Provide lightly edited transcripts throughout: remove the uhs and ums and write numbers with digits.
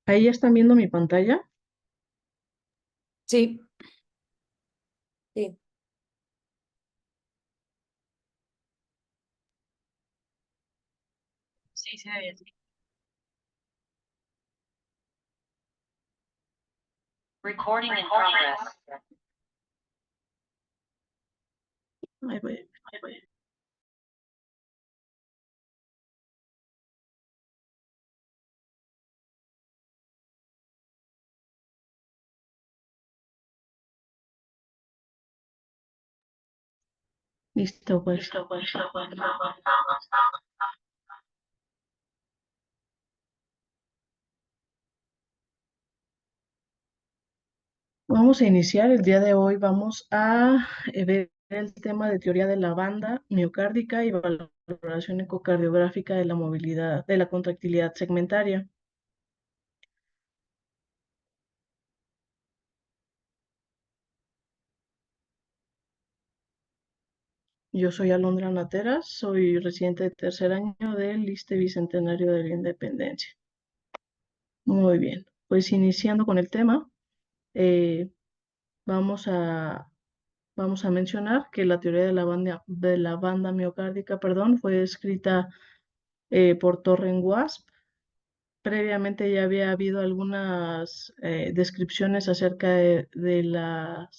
Ahí ya están viendo mi pantalla. Sí, sí. Sí, se ve. Recording in progress. Ahí voy, ahí voy. Listo, pues. Vamos a iniciar. El día de hoy vamos a ver el tema de teoría de la banda miocárdica y valoración ecocardiográfica de la movilidad, de la contractilidad segmentaria. Yo soy Alondra Nateras, soy residente de tercer año del ISSSTE Bicentenario de la Independencia. Muy bien, pues iniciando con el tema, eh, vamos a, vamos a mencionar que la teoría de la banda miocárdica, perdón, fue escrita por Torren Wasp. Previamente ya había habido algunas descripciones acerca de la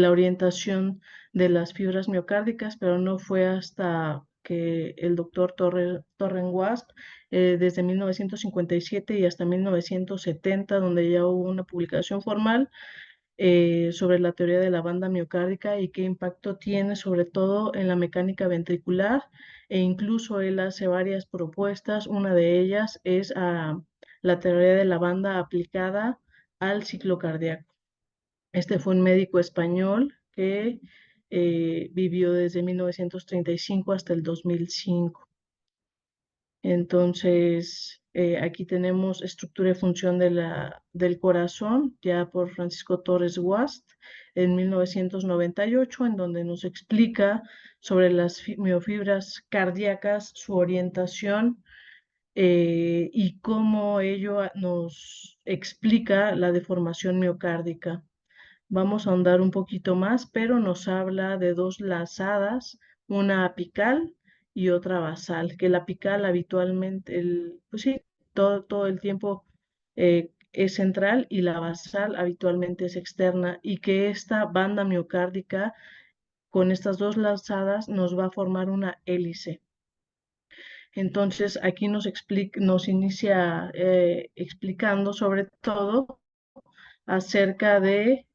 orientación de las fibras miocárdicas, pero no fue hasta que el doctor Torren Wasp, desde 1957 y hasta 1970, donde ya hubo una publicación formal sobre la teoría de la banda miocárdica y qué impacto tiene sobre todo en la mecánica ventricular, e incluso él hace varias propuestas. Una de ellas es la teoría de la banda aplicada al ciclo cardíaco. Este fue un médico español que vivió desde 1935 hasta el 2005. Entonces, aquí tenemos estructura y función del corazón, ya por Francisco Torres Guast, en 1998, en donde nos explica sobre las miofibras cardíacas, su orientación, y cómo ello nos explica la deformación miocárdica. Vamos a ahondar un poquito más, pero nos habla de dos lazadas, una apical y otra basal, que la apical habitualmente, pues sí, todo el tiempo es central, y la basal habitualmente es externa, y que esta banda miocárdica con estas dos lazadas nos va a formar una hélice. Entonces aquí nos inicia explicando sobre todo acerca de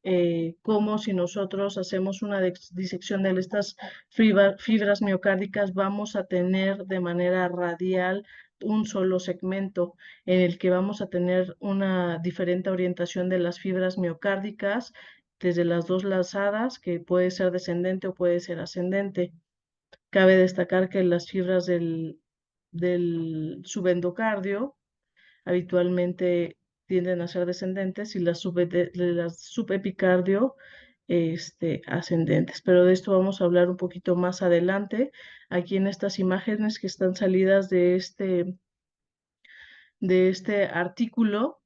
cómo, si nosotros hacemos una disección de estas fibras miocárdicas, vamos a tener de manera radial un solo segmento en el que vamos a tener una diferente orientación de las fibras miocárdicas desde las dos lazadas, que puede ser descendente o puede ser ascendente. Cabe destacar que las fibras del subendocardio habitualmente tienden a ser descendentes, y las subepicardio ascendentes. Pero de esto vamos a hablar un poquito más adelante, aquí en estas imágenes que están salidas de este artículo,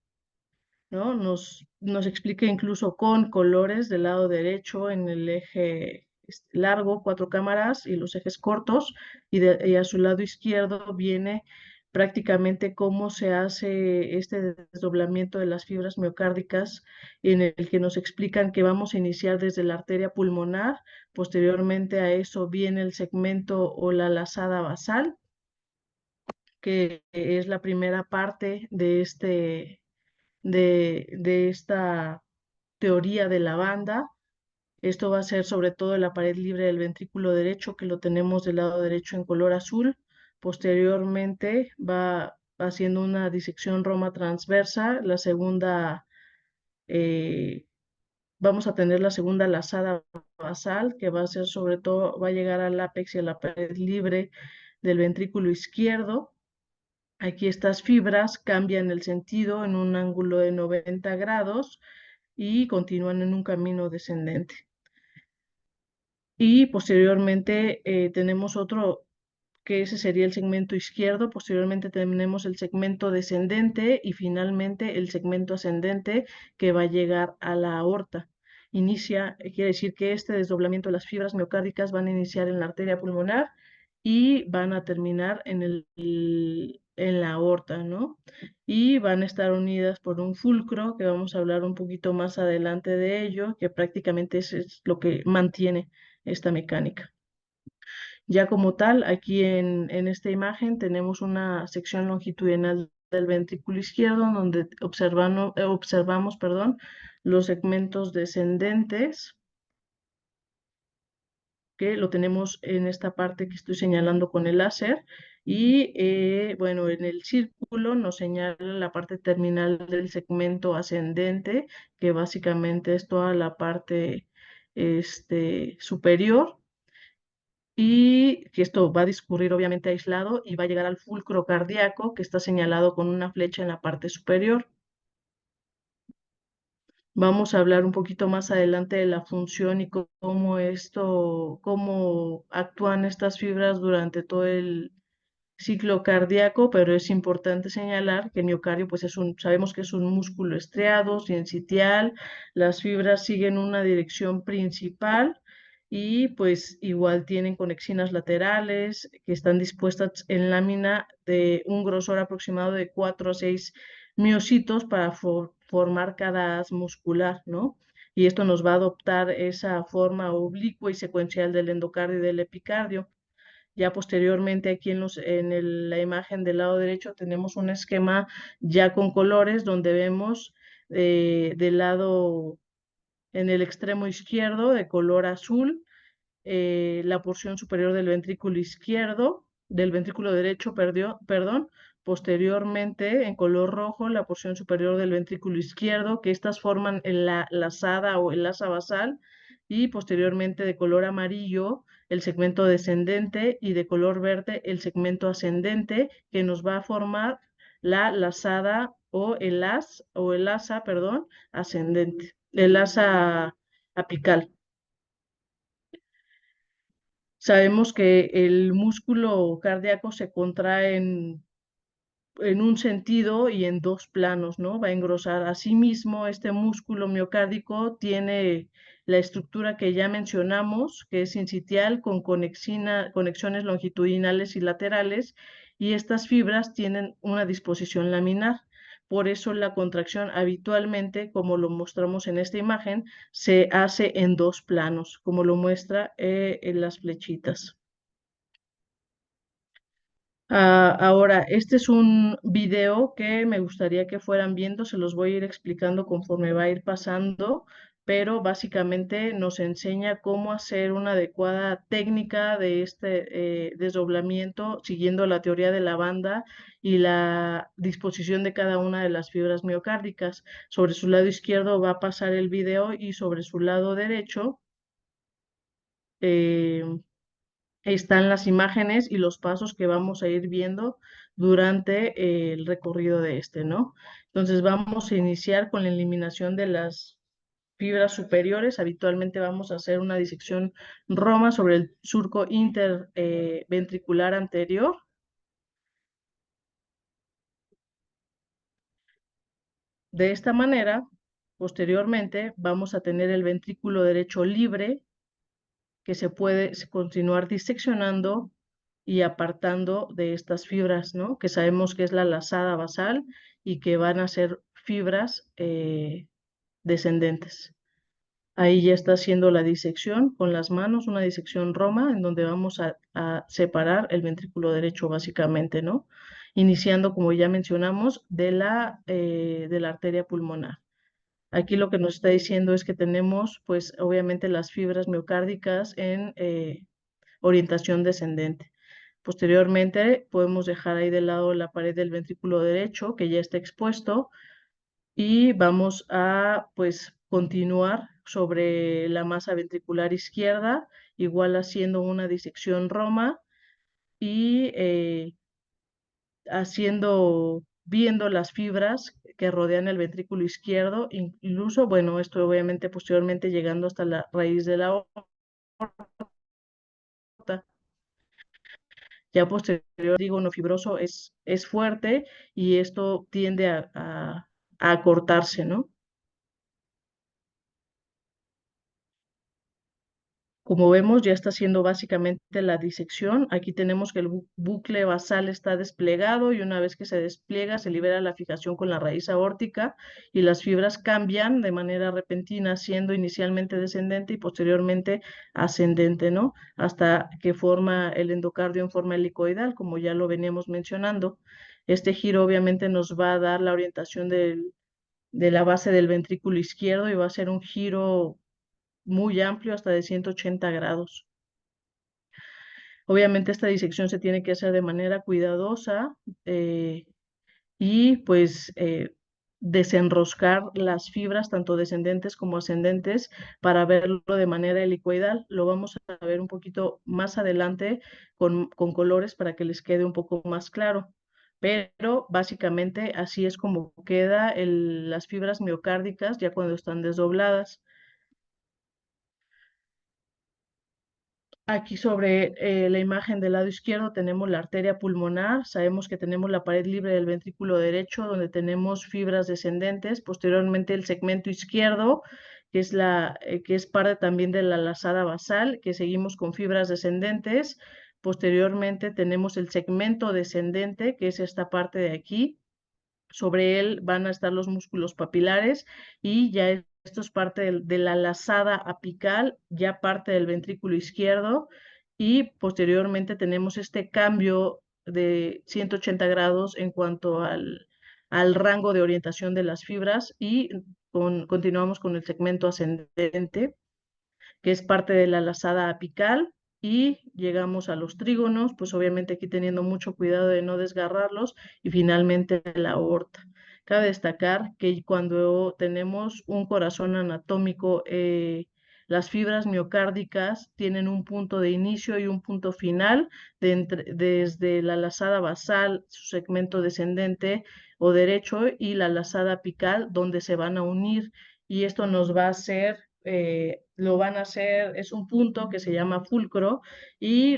¿no? Nos explica incluso con colores del lado derecho en el eje largo, cuatro cámaras y los ejes cortos, y a su lado izquierdo viene prácticamente cómo se hace este desdoblamiento de las fibras miocárdicas, en el que nos explican que vamos a iniciar desde la arteria pulmonar. Posteriormente a eso viene el segmento o la lazada basal, que es la primera parte de esta teoría de la banda. Esto va a ser sobre todo en la pared libre del ventrículo derecho, que lo tenemos del lado derecho en color azul. Posteriormente va haciendo una disección roma transversa. La segunda, eh, vamos a tener la segunda lazada basal, que va a ser sobre todo, va a llegar al ápex y a la pared libre del ventrículo izquierdo. Aquí estas fibras cambian el sentido en un ángulo de 90 grados y continúan en un camino descendente. Y posteriormente tenemos otro que ese sería el segmento izquierdo. Posteriormente tenemos el segmento descendente y finalmente el segmento ascendente que va a llegar a la aorta. Quiere decir que este desdoblamiento de las fibras miocárdicas van a iniciar en la arteria pulmonar y van a terminar en la aorta, ¿no? Y van a estar unidas por un fulcro, que vamos a hablar un poquito más adelante de ello, que prácticamente es lo que mantiene esta mecánica. Ya como tal, aquí en esta imagen tenemos una sección longitudinal del ventrículo izquierdo, donde observamos, perdón, los segmentos descendentes, que lo tenemos en esta parte que estoy señalando con el láser. Y bueno, en el círculo nos señala la parte terminal del segmento ascendente, que básicamente es toda la parte superior, y que esto va a discurrir obviamente aislado y va a llegar al fulcro cardíaco, que está señalado con una flecha en la parte superior. Vamos a hablar un poquito más adelante de la función y cómo actúan estas fibras durante todo el ciclo cardíaco, pero es importante señalar que el miocardio, pues sabemos que es un músculo estriado, sincitial. Las fibras siguen una dirección principal y pues igual tienen conexinas laterales que están dispuestas en lámina de un grosor aproximado de 4 a 6 miocitos para formar cada haz muscular, ¿no? Y esto nos va a adoptar esa forma oblicua y secuencial del endocardio y del epicardio. Ya posteriormente aquí la imagen del lado derecho tenemos un esquema ya con colores donde vemos del lado en el extremo izquierdo de color azul la porción superior del ventrículo izquierdo, del ventrículo derecho, perdón, posteriormente en color rojo la porción superior del ventrículo izquierdo, que estas forman la lazada o el asa basal, y posteriormente de color amarillo el segmento descendente y de color verde el segmento ascendente, que nos va a formar la lazada o el asa, perdón, ascendente, el asa apical. Sabemos que el músculo cardíaco se contrae en un sentido y en dos planos, ¿no? Va a engrosar. Asimismo, este músculo miocárdico tiene la estructura que ya mencionamos, que es sincitial con conexiones longitudinales y laterales, y estas fibras tienen una disposición laminar. Por eso la contracción habitualmente, como lo mostramos en esta imagen, se hace en dos planos, como lo muestra en las flechitas. Ahora, este es un video que me gustaría que fueran viendo, se los voy a ir explicando conforme va a ir pasando, pero básicamente nos enseña cómo hacer una adecuada técnica de este desdoblamiento siguiendo la teoría de la banda y la disposición de cada una de las fibras miocárdicas. Sobre su lado izquierdo va a pasar el video y sobre su lado derecho eh, están las imágenes y los pasos que vamos a ir viendo durante el recorrido de ¿no? Entonces vamos a iniciar con la eliminación de las fibras superiores. Habitualmente vamos a hacer una disección Roma sobre el surco interventricular anterior. De esta manera, posteriormente, vamos a tener el ventrículo derecho libre, que se puede continuar diseccionando y apartando de estas fibras, ¿no? Que sabemos que es la lazada basal y que van a ser fibras descendentes. Ahí ya está haciendo la disección con las manos, una disección Roma, en donde vamos a separar el ventrículo derecho básicamente, ¿no? Iniciando, como ya mencionamos, de la arteria pulmonar. Aquí lo que nos está diciendo es que tenemos, pues, obviamente las fibras miocárdicas en orientación descendente. Posteriormente, podemos dejar ahí de lado la pared del ventrículo derecho, que ya está expuesto, y vamos a, pues, continuar sobre la masa ventricular izquierda, igual haciendo una disección Roma y viendo las fibras que rodean el ventrículo izquierdo, incluso, bueno, esto obviamente posteriormente llegando hasta la raíz de la aorta. Ya posterior, el trígono fibroso es fuerte y esto tiende a acortarse, ¿no? Como vemos, ya está haciendo básicamente la disección. Aquí tenemos que el bucle basal está desplegado y una vez que se despliega, se libera la fijación con la raíz aórtica y las fibras cambian de manera repentina, siendo inicialmente descendente y posteriormente ascendente, ¿no? Hasta que forma el endocardio en forma helicoidal, como ya lo veníamos mencionando. Este giro obviamente nos va a dar la orientación de la base del ventrículo izquierdo y va a ser un giro muy amplio, hasta de 180 grados. Obviamente esta disección se tiene que hacer de manera cuidadosa y pues desenroscar las fibras, tanto descendentes como ascendentes, para verlo de manera helicoidal. Lo vamos a ver un poquito más adelante con colores para que les quede un poco más claro. Pero básicamente así es como queda las fibras miocárdicas ya cuando están desdobladas. Aquí sobre la imagen del lado izquierdo tenemos la arteria pulmonar. Sabemos que tenemos la pared libre del ventrículo derecho donde tenemos fibras descendentes. Posteriormente el segmento izquierdo, que es parte también de la lazada basal, que seguimos con fibras descendentes. Posteriormente tenemos el segmento descendente, que es esta parte de aquí. Sobre él van a estar los músculos papilares y ya esto es parte de la lazada apical, ya parte del ventrículo izquierdo y posteriormente tenemos este cambio de 180 grados en cuanto al rango de orientación de las fibras y continuamos con el segmento ascendente, que es parte de la lazada apical, y llegamos a los trígonos, pues obviamente aquí teniendo mucho cuidado de no desgarrarlos, y finalmente la aorta. Cabe destacar que cuando tenemos un corazón anatómico, las fibras miocárdicas tienen un punto de inicio y un punto final desde la lazada basal, su segmento descendente o derecho, y la lazada apical, donde se van a unir. Y esto nos va a hacer lo van a hacer, es un punto que se llama fulcro y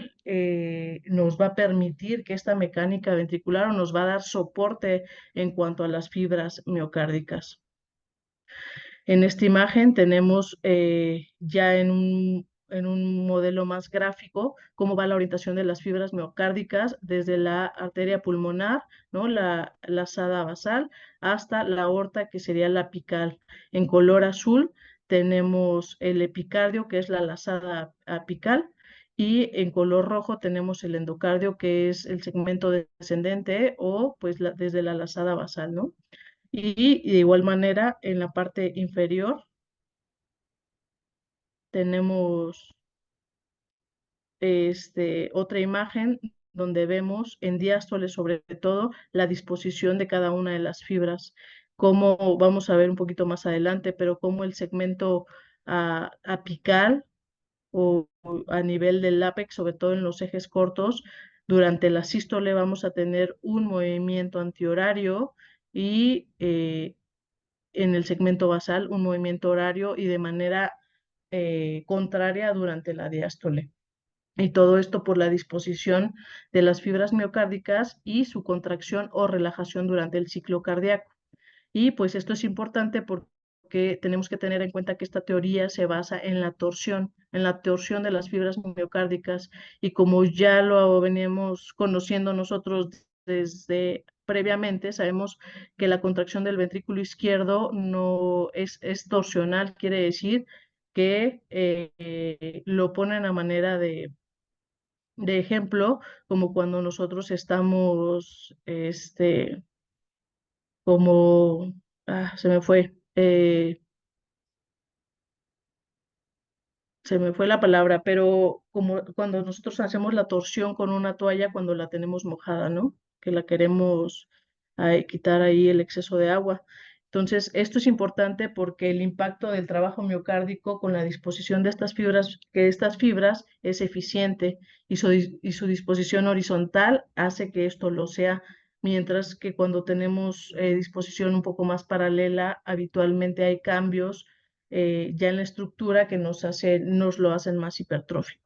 nos va a permitir que esta mecánica ventricular nos va a dar soporte en cuanto a las fibras miocárdicas. En esta imagen tenemos ya en un modelo más gráfico cómo va la orientación de las fibras miocárdicas desde la arteria pulmonar, ¿no? La lazada basal, hasta la aorta, que sería la apical. En color azul tenemos el epicardio, que es la lazada apical, y en color rojo tenemos el endocardio, que es el segmento descendente o pues desde la lazada basal, ¿no? Y de igual manera, en la parte inferior tenemos otra imagen donde vemos en diástole sobre todo la disposición de cada una de las fibras, como vamos a ver un poquito más adelante, pero como el segmento apical o a nivel del lápex, sobre todo en los ejes cortos, durante la sístole vamos a tener un movimiento antihorario y en el segmento basal un movimiento horario y de manera contraria durante la diástole. Y todo esto por la disposición de las fibras miocárdicas y su contracción o relajación durante el ciclo cardíaco. Y pues esto es importante porque tenemos que tener en cuenta que esta teoría se basa en la torsión de las fibras miocárdicas, y como ya lo veníamos conociendo nosotros desde previamente, sabemos que la contracción del ventrículo izquierdo no es torsional, quiere decir que lo ponen a manera de ejemplo, como cuando nosotros estamos, como, se me fue la palabra, pero como cuando nosotros hacemos la torsión con una toalla cuando la tenemos mojada, ¿no? Que la queremos quitar ahí el exceso de agua. Entonces, esto es importante porque el impacto del trabajo miocárdico con la disposición de estas fibras, que estas fibras es eficiente, y su disposición horizontal hace que esto lo sea, mientras que cuando tenemos disposición un poco más paralela, habitualmente hay cambios ya en la estructura que nos lo hacen más hipertrófico.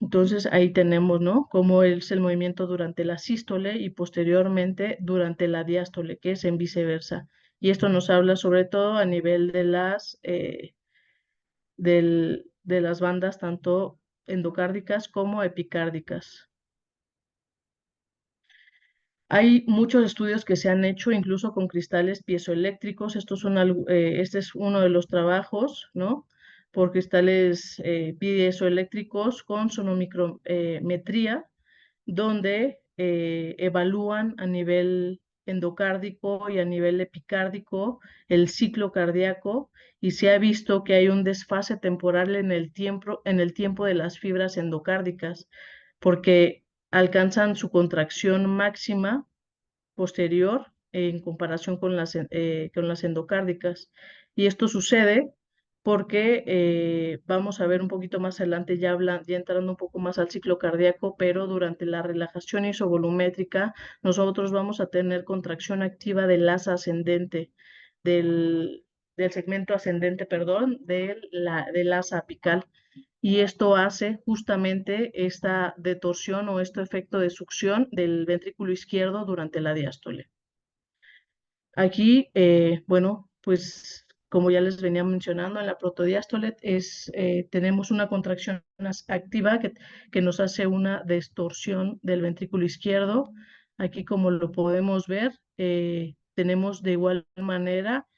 Entonces ahí tenemos, ¿no? Cómo es el movimiento durante la sístole y posteriormente durante la diástole, que es en viceversa. Y esto nos habla sobre todo a nivel de de las bandas tanto endocárdicas como epicárdicas. Hay muchos estudios que se han hecho incluso con cristales piezoeléctricos. Este es uno de los trabajos, ¿no? Por cristales piezoeléctricos con sonomicrometría, donde evalúan a nivel endocárdico y a nivel epicárdico el ciclo cardíaco y se ha visto que hay un desfase temporal en el tiempo de las fibras endocárdicas, porque alcanzan su contracción máxima posterior en comparación con las endocárdicas. Y esto sucede porque vamos a ver un poquito más adelante, ya entrando un poco más al ciclo cardíaco, pero durante la relajación isovolumétrica, nosotros vamos a tener contracción activa del asa ascendente, del segmento ascendente, perdón, del asa apical. Y esto hace justamente esta detorsión o este efecto de succión del ventrículo izquierdo durante la diástole. Aquí, bueno, pues como ya les venía mencionando, en la protodiástole tenemos una contracción activa que nos hace una distorsión del ventrículo izquierdo. Aquí, como lo podemos ver, tenemos de igual manera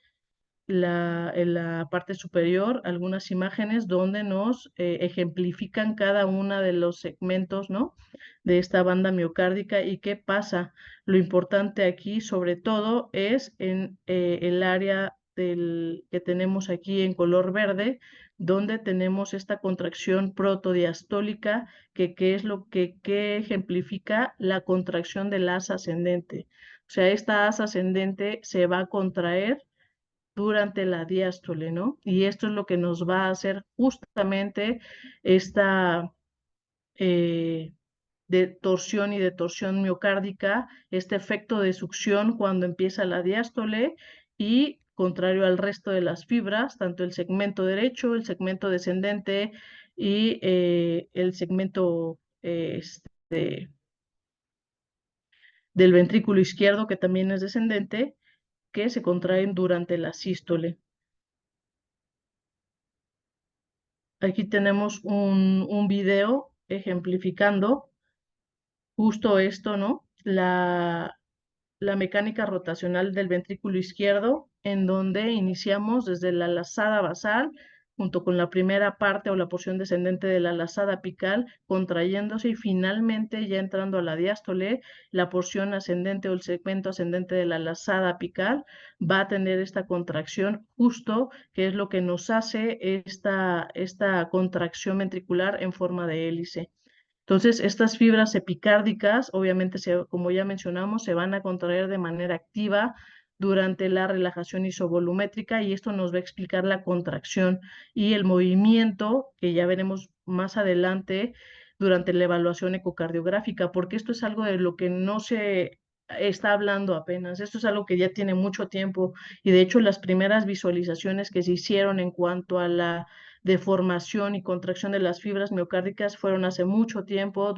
en la parte superior algunas imágenes donde nos ejemplifican cada una de los segmentos, ¿no? De esta banda miocárdica y qué pasa. Lo importante aquí, sobre todo, es en el área que tenemos aquí en color verde, donde tenemos esta contracción protodiastólica, que es que ejemplifica la contracción del asa ascendente. O sea, esta asa ascendente se va a contraer durante la diástole, ¿no? Y esto es lo que nos va a hacer justamente esta de torsión y detorsión miocárdica, este efecto de succión cuando empieza la diástole y contrario al resto de las fibras, tanto el segmento derecho, el segmento descendente y el segmento del ventrículo izquierdo, que también es descendente, que se contraen durante la sístole. Aquí tenemos un video ejemplificando justo esto, ¿no? La mecánica rotacional del ventrículo izquierdo, en donde iniciamos desde la lazada basal, junto con la primera parte o la porción descendente de la lazada apical, contrayéndose y finalmente ya entrando a la diástole, la porción ascendente o el segmento ascendente de la lazada apical va a tener esta contracción justo, que es lo que nos hace esta contracción ventricular en forma de hélice. Entonces, estas fibras epicárdicas, obviamente, como ya mencionamos, se van a contraer de manera activa durante la relajación isovolumétrica y esto nos va a explicar la contracción y el movimiento que ya veremos más adelante durante la evaluación ecocardiográfica, porque esto es algo de lo que no se está hablando apenas. Esto es algo que ya tiene mucho tiempo y de hecho las primeras visualizaciones que se hicieron en cuanto a la deformación y contracción de las fibras miocárdicas fueron hace mucho tiempo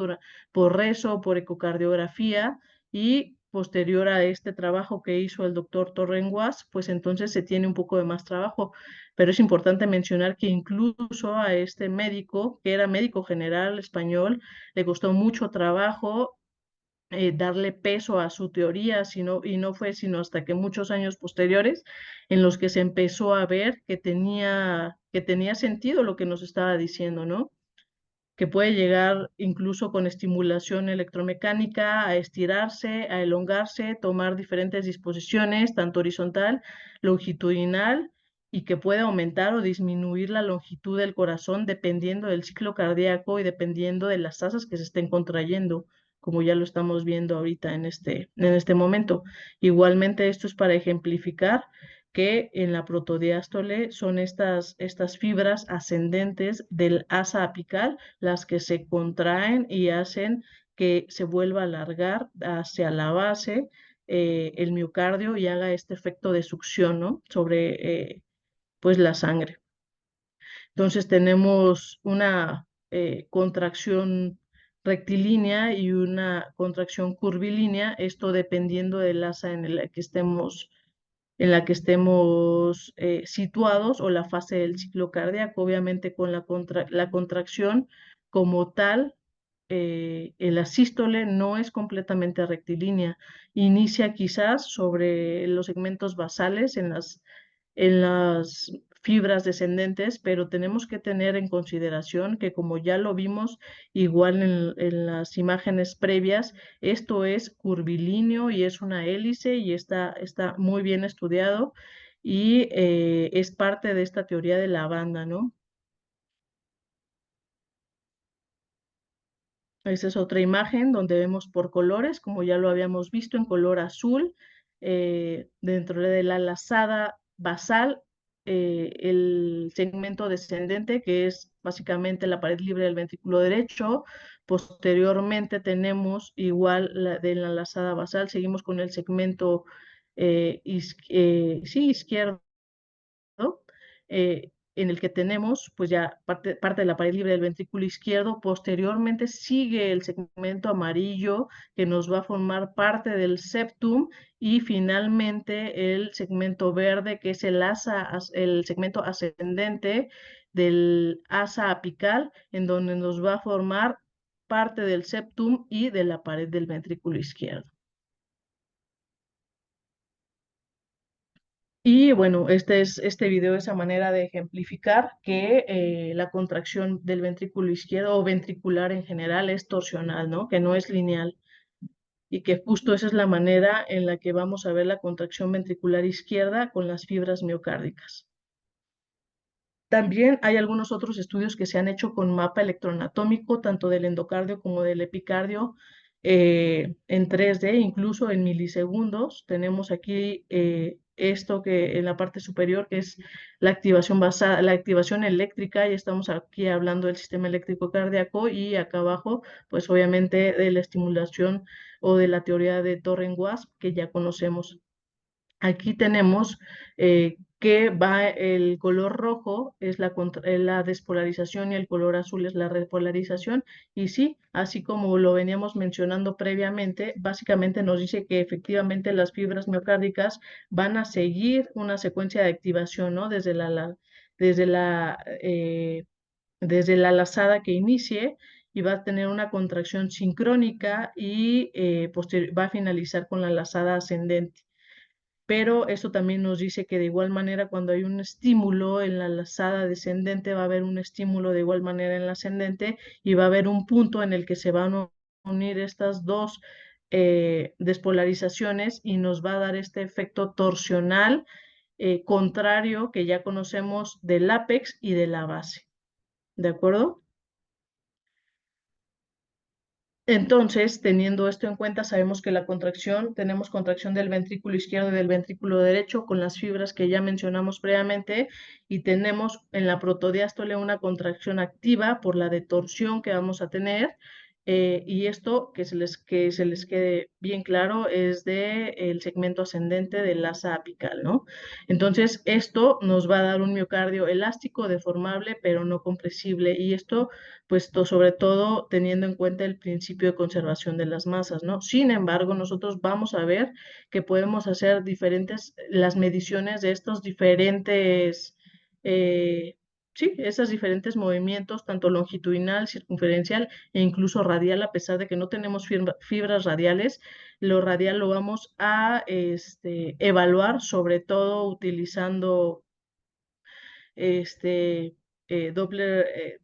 por rezo, por ecocardiografía y posterior a este trabajo que hizo el doctor Torrenguas, pues entonces se tiene un poco de más trabajo. Pero es importante mencionar que incluso a este médico, que era médico general español, le costó mucho trabajo darle peso a su teoría, y no fue sino hasta que muchos años posteriores en los que se empezó a ver que tenía sentido lo que nos estaba diciendo, ¿no? Que puede llegar incluso con estimulación electromecánica a estirarse, a elongarse, tomar diferentes disposiciones, tanto horizontal, longitudinal, y que puede aumentar o disminuir la longitud del corazón dependiendo del ciclo cardíaco y dependiendo de las tasas que se estén contrayendo, como ya lo estamos viendo ahorita en este momento. Igualmente, esto es para ejemplificar que en la protodiástole son estas fibras ascendentes del asa apical las que se contraen y hacen que se vuelva a alargar hacia la base el miocardio y haga este efecto de succión, ¿no? Sobre pues la sangre. Entonces tenemos contracción rectilínea y una contracción curvilínea, esto dependiendo del asa en la que estemos situados o la fase del ciclo cardíaco. Obviamente con la contracción como tal, la sístole no es completamente rectilínea. Inicia quizás sobre los segmentos basales en las fibras descendentes, pero tenemos que tener en consideración que, como ya lo vimos igual en las imágenes previas, esto es curvilíneo y es una hélice y está muy bien estudiado y es parte de esta teoría de la banda, ¿no? Esta es otra imagen donde vemos por colores, como ya lo habíamos visto, en color azul, dentro de la lazada basal, el segmento descendente, que es básicamente la pared libre del ventrículo derecho. Posteriormente tenemos igual de la lazada basal, seguimos con el segmento sí, izquierdo, en el que tenemos pues ya parte de la pared libre del ventrículo izquierdo. Posteriormente sigue el segmento amarillo que nos va a formar parte del septum y finalmente el segmento verde que es el segmento ascendente del asa apical, en donde nos va a formar parte del septum y de la pared del ventrículo izquierdo. Y bueno, este video es a manera de ejemplificar que la contracción del ventrículo izquierdo o ventricular en general es torsional, ¿no? Que no es lineal y que justo esa es la manera en la que vamos a ver la contracción ventricular izquierda con las fibras miocárdicas. También hay algunos otros estudios que se han hecho con mapa electroanatómico, tanto del endocardio como del epicardio, en 3D, incluso en milisegundos. Tenemos aquí esto que en la parte superior, que es la activación eléctrica, y estamos aquí hablando del sistema eléctrico cardíaco, y acá abajo, pues obviamente de la estimulación o de la teoría de Torren-Wasp, que ya conocemos. Aquí tenemos que va el color rojo es la despolarización y el color azul es la repolarización. Y sí, así como lo veníamos mencionando previamente, básicamente nos dice que efectivamente las fibras miocárdicas van a seguir una secuencia de activación, ¿no? Desde la, eh, desde la lazada que inicie, y va a tener una contracción sincrónica y va a finalizar con la lazada ascendente. Pero eso también nos dice que de igual manera cuando hay un estímulo en la lazada descendente va a haber un estímulo de igual manera en la ascendente, y va a haber un punto en el que se van a unir estas dos despolarizaciones y nos va a dar este efecto torsional contrario que ya conocemos del ápex y de la base. ¿De acuerdo? Entonces, teniendo esto en cuenta, sabemos que tenemos contracción del ventrículo izquierdo y del ventrículo derecho con las fibras que ya mencionamos previamente, y tenemos en la protodiástole una contracción activa por la detorsión que vamos a tener, y esto que se les quede bien claro es del segmento ascendente del asa apical, ¿no? Entonces, esto nos va a dar un miocardio elástico, deformable, pero no compresible, y esto puesto sobre todo teniendo en cuenta el principio de conservación de las masas, ¿no? Sin embargo, nosotros vamos a ver que podemos hacer las mediciones de estos diferentes, sí, esos diferentes movimientos, tanto longitudinal, circunferencial e incluso radial, a pesar de que no tenemos fibras radiales. Lo radial lo vamos a evaluar, sobre todo utilizando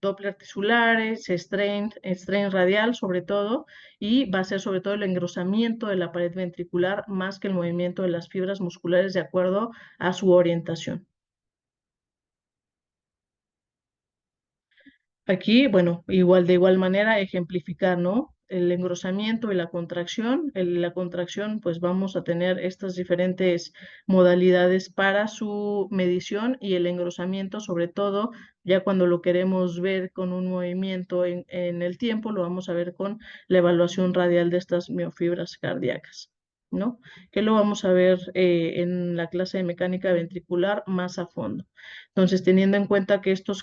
Doppler tisulares, strain radial sobre todo, y va a ser sobre todo el engrosamiento de la pared ventricular más que el movimiento de las fibras musculares de acuerdo a su orientación. Aquí, bueno, de igual manera ejemplificar, ¿no? El engrosamiento y la contracción. La contracción, pues vamos a tener estas diferentes modalidades para su medición, y el engrosamiento, sobre todo, ya cuando lo queremos ver con un movimiento en el tiempo, lo vamos a ver con la evaluación radial de estas miofibras cardíacas. ¿no? Que lo vamos a ver en la clase de mecánica ventricular más a fondo. Entonces, teniendo en cuenta que estos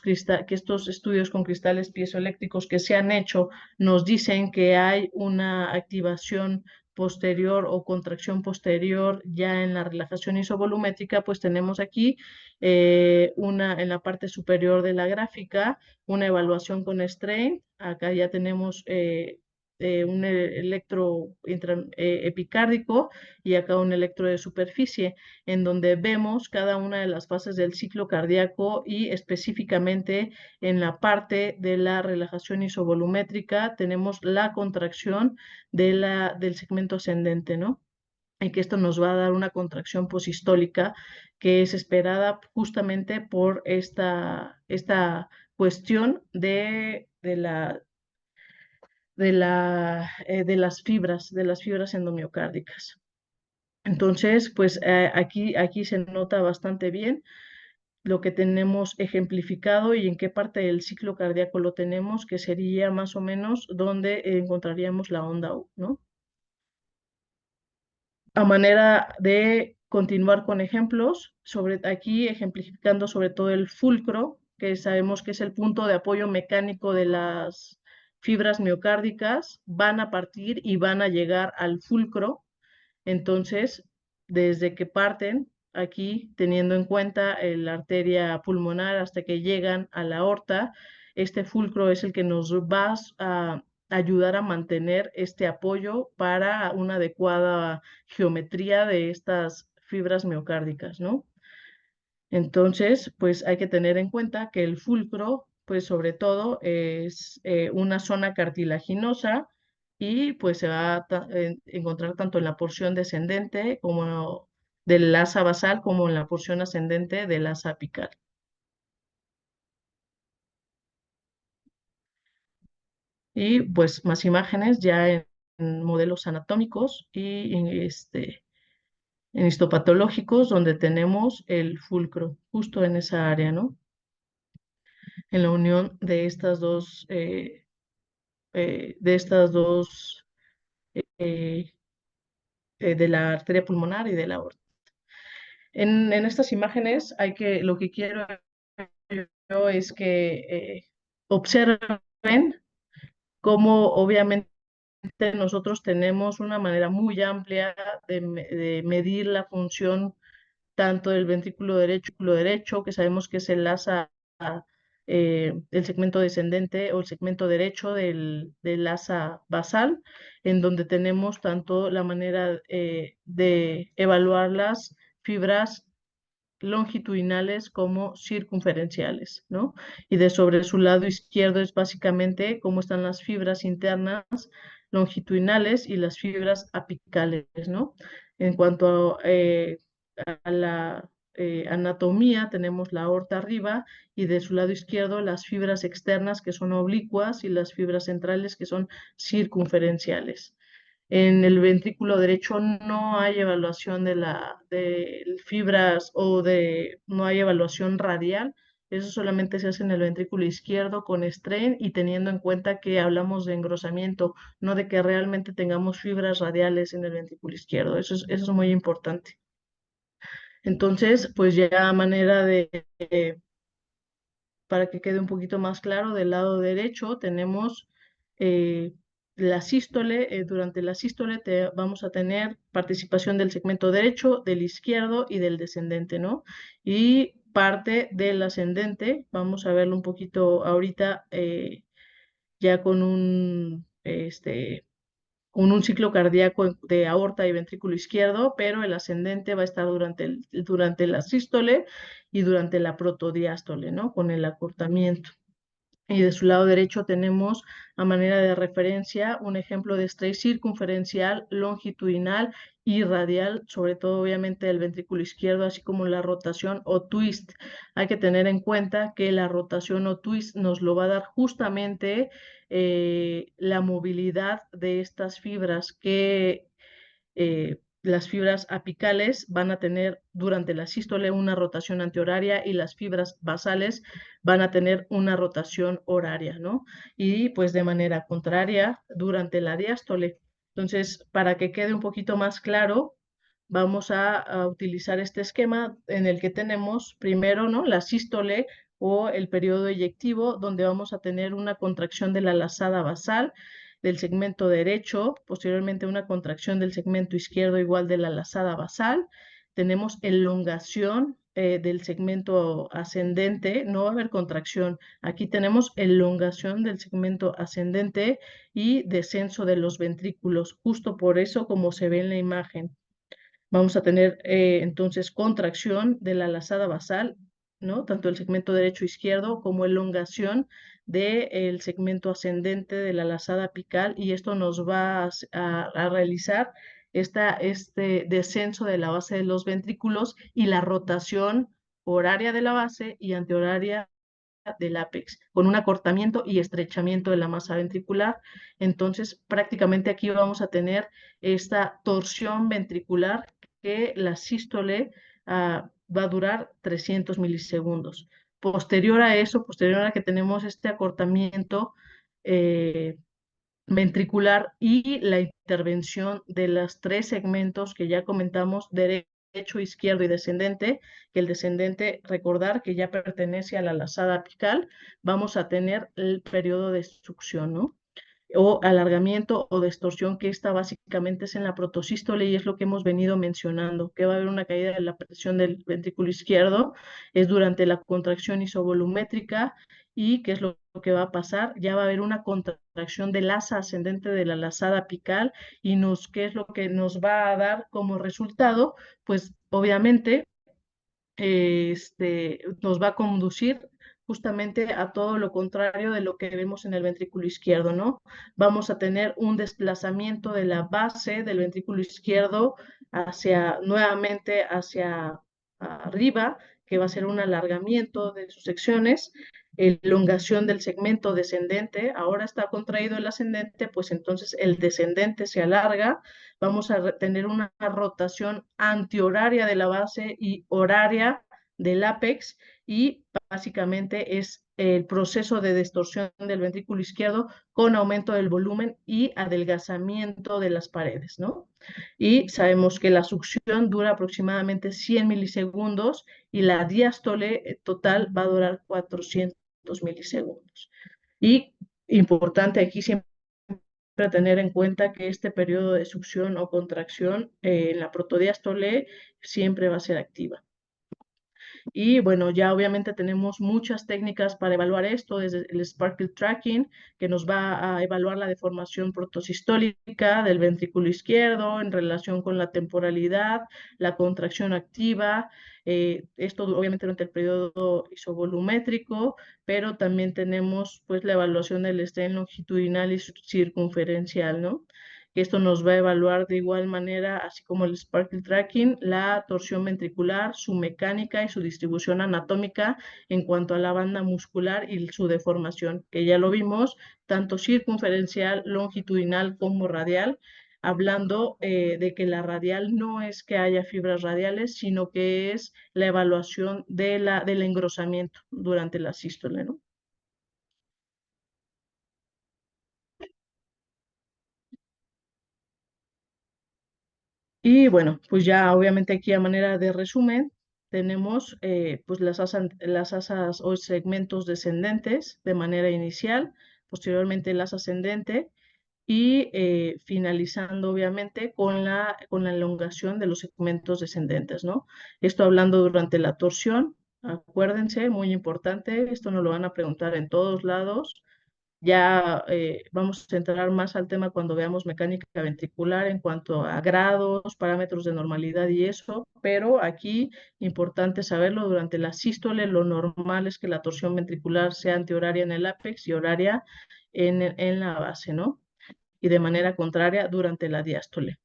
estudios con cristales piezoeléctricos que se han hecho nos dicen que hay una activación posterior o contracción posterior ya en la relajación isovolumétrica, pues tenemos aquí en la parte superior de la gráfica una evaluación con strain. Acá ya tenemos un electro epicárdico y acá un electro de superficie, en donde vemos cada una de las fases del ciclo cardíaco y específicamente en la parte de la relajación isovolumétrica tenemos la contracción del segmento ascendente, ¿no? Y que esto nos va a dar una contracción posistólica que es esperada justamente por esta cuestión de las fibras endomiocárdicas. Entonces, pues aquí se nota bastante bien lo que tenemos ejemplificado y en qué parte del ciclo cardíaco lo tenemos, que sería más o menos donde encontraríamos la onda U, ¿no? A manera de continuar con ejemplos, aquí ejemplificando sobre todo el fulcro, que sabemos que es el punto de apoyo mecánico de las fibras miocárdicas, van a partir y van a llegar al fulcro. Entonces, desde que parten, aquí teniendo en cuenta la arteria pulmonar hasta que llegan a la aorta, este fulcro es el que nos va a ayudar a mantener este apoyo para una adecuada geometría de estas fibras miocárdicas, ¿no? Entonces, pues hay que tener en cuenta que el fulcro, pues sobre todo es una zona cartilaginosa y pues se va a encontrar tanto en la porción descendente como del asa basal como en la porción ascendente del asa apical. Y pues más imágenes ya en modelos anatómicos y en histopatológicos donde tenemos el fulcro justo en esa área, ¿no? En la unión de estas dos, eh, de la arteria pulmonar y de la aorta. En estas imágenes lo que quiero yo es que observen cómo obviamente nosotros tenemos una manera muy amplia de medir la función tanto del ventrículo derecho, que sabemos que es el segmento descendente o el segmento derecho del asa basal, en donde tenemos tanto la manera de evaluar las fibras longitudinales como circunferenciales, ¿no? Y de sobre su lado izquierdo es básicamente cómo están las fibras internas longitudinales y las fibras apicales, ¿no? En cuanto a la anatomía, tenemos la aorta arriba y de su lado izquierdo las fibras externas que son oblicuas y las fibras centrales que son circunferenciales. En el ventrículo derecho no hay evaluación de fibras no hay evaluación radial. Eso solamente se hace en el ventrículo izquierdo con strain y teniendo en cuenta que hablamos de engrosamiento, no de que realmente tengamos fibras radiales en el ventrículo izquierdo. Eso es muy importante. Entonces, pues ya a manera para que quede un poquito más claro, del lado derecho tenemos eh, la sístole. Durante la sístole vamos a tener participación del segmento derecho, del izquierdo y del descendente, ¿no? Y parte del ascendente, vamos a verlo un poquito ahorita ya con un ciclo cardíaco de aorta y ventrículo izquierdo, pero el ascendente va a estar durante la sístole y durante la protodiástole, ¿no? Con el acortamiento. Y de su lado derecho tenemos a manera de referencia un ejemplo de estrés circunferencial, longitudinal y radial, sobre todo obviamente del ventrículo izquierdo, así como la rotación o twist. Hay que tener en cuenta que la rotación o twist nos lo va a dar justamente la movilidad de estas fibras las fibras apicales van a tener durante la sístole una rotación antihoraria y las fibras basales van a tener una rotación horaria, ¿no? Y pues de manera contraria durante la diástole. Entonces, para que quede un poquito más claro, vamos a utilizar este esquema en el que tenemos primero, ¿no?, la sístole o el periodo eyectivo, donde vamos a tener una contracción de la lazada basal del segmento derecho, posteriormente una contracción del segmento izquierdo igual de la lazada basal. Tenemos elongación del segmento ascendente, no va a haber contracción. Aquí tenemos elongación del segmento ascendente y descenso de los ventrículos, justo por eso como se ve en la imagen. Vamos a tener entonces contracción de la lazada basal, ¿no? Tanto el segmento derecho e izquierdo como elongación del segmento ascendente de la lazada apical, y esto nos va a realizar este descenso de la base de los ventrículos y la rotación horaria de la base y antehoraria del ápex, con un acortamiento y estrechamiento de la masa ventricular. Entonces, prácticamente aquí vamos a tener esta torsión ventricular que la sístole va a durar 300 milisegundos. Posterior a eso, posterior a que tenemos este acortamiento ventricular y la intervención de los tres segmentos que ya comentamos, derecho, izquierdo y descendente, que el descendente, recordar que ya pertenece a la lazada apical, vamos a tener el periodo de succión, ¿no?, o alargamiento o distorsión, que esta básicamente es en la protosístole y es lo que hemos venido mencionando, que va a haber una caída de la presión del ventrículo izquierdo, es durante la contracción isovolumétrica, y qué es lo que va a pasar, ya va a haber una contracción del asa ascendente de la lazada apical, y qué es lo que nos va a dar como resultado, pues obviamente nos va a conducir justamente a todo lo contrario de lo que vemos en el ventrículo izquierdo, ¿no? Vamos a tener un desplazamiento de la base del ventrículo izquierdo nuevamente hacia arriba, que va a ser un alargamiento de sus secciones, elongación del segmento descendente. Ahora está contraído el ascendente, pues entonces el descendente se alarga. Vamos a tener una rotación antihoraria de la base y horaria del ápex, y básicamente es el proceso de distorsión del ventrículo izquierdo con aumento del volumen y adelgazamiento de las paredes, ¿no? Y sabemos que la succión dura aproximadamente 100 milisegundos y la diástole total va a durar 400 milisegundos. Y importante aquí siempre tener en cuenta que este periodo de succión o contracción en la protodiástole siempre va a ser activa. Y bueno, ya obviamente tenemos muchas técnicas para evaluar esto, desde el Sparkle Tracking, que nos va a evaluar la deformación protosistólica del ventrículo izquierdo en relación con la temporalidad, la contracción activa, esto obviamente durante el periodo isovolumétrico, pero también tenemos pues la evaluación del strain longitudinal y circunferencial, ¿no? Esto nos va a evaluar de igual manera, así como el Sparkle Tracking, la torsión ventricular, su mecánica y su distribución anatómica en cuanto a la banda muscular y su deformación, que ya lo vimos, tanto circunferencial, longitudinal como radial, hablando de que la radial no es que haya fibras radiales, sino que es la evaluación del engrosamiento durante la sístole, ¿no? Y bueno, pues ya obviamente aquí a manera de resumen tenemos pues las asas o segmentos descendentes de manera inicial, posteriormente el asa ascendente y finalizando obviamente con la elongación de los segmentos descendentes, ¿no? Esto hablando durante la torsión, acuérdense, muy importante, esto nos lo van a preguntar en todos lados. Ya vamos a entrar más al tema cuando veamos mecánica ventricular en cuanto a grados, parámetros de normalidad y eso, pero aquí importante saberlo, durante la sístole lo normal es que la torsión ventricular sea antihoraria en el ápex y horaria en la base, ¿no? Y de manera contraria durante la diástole.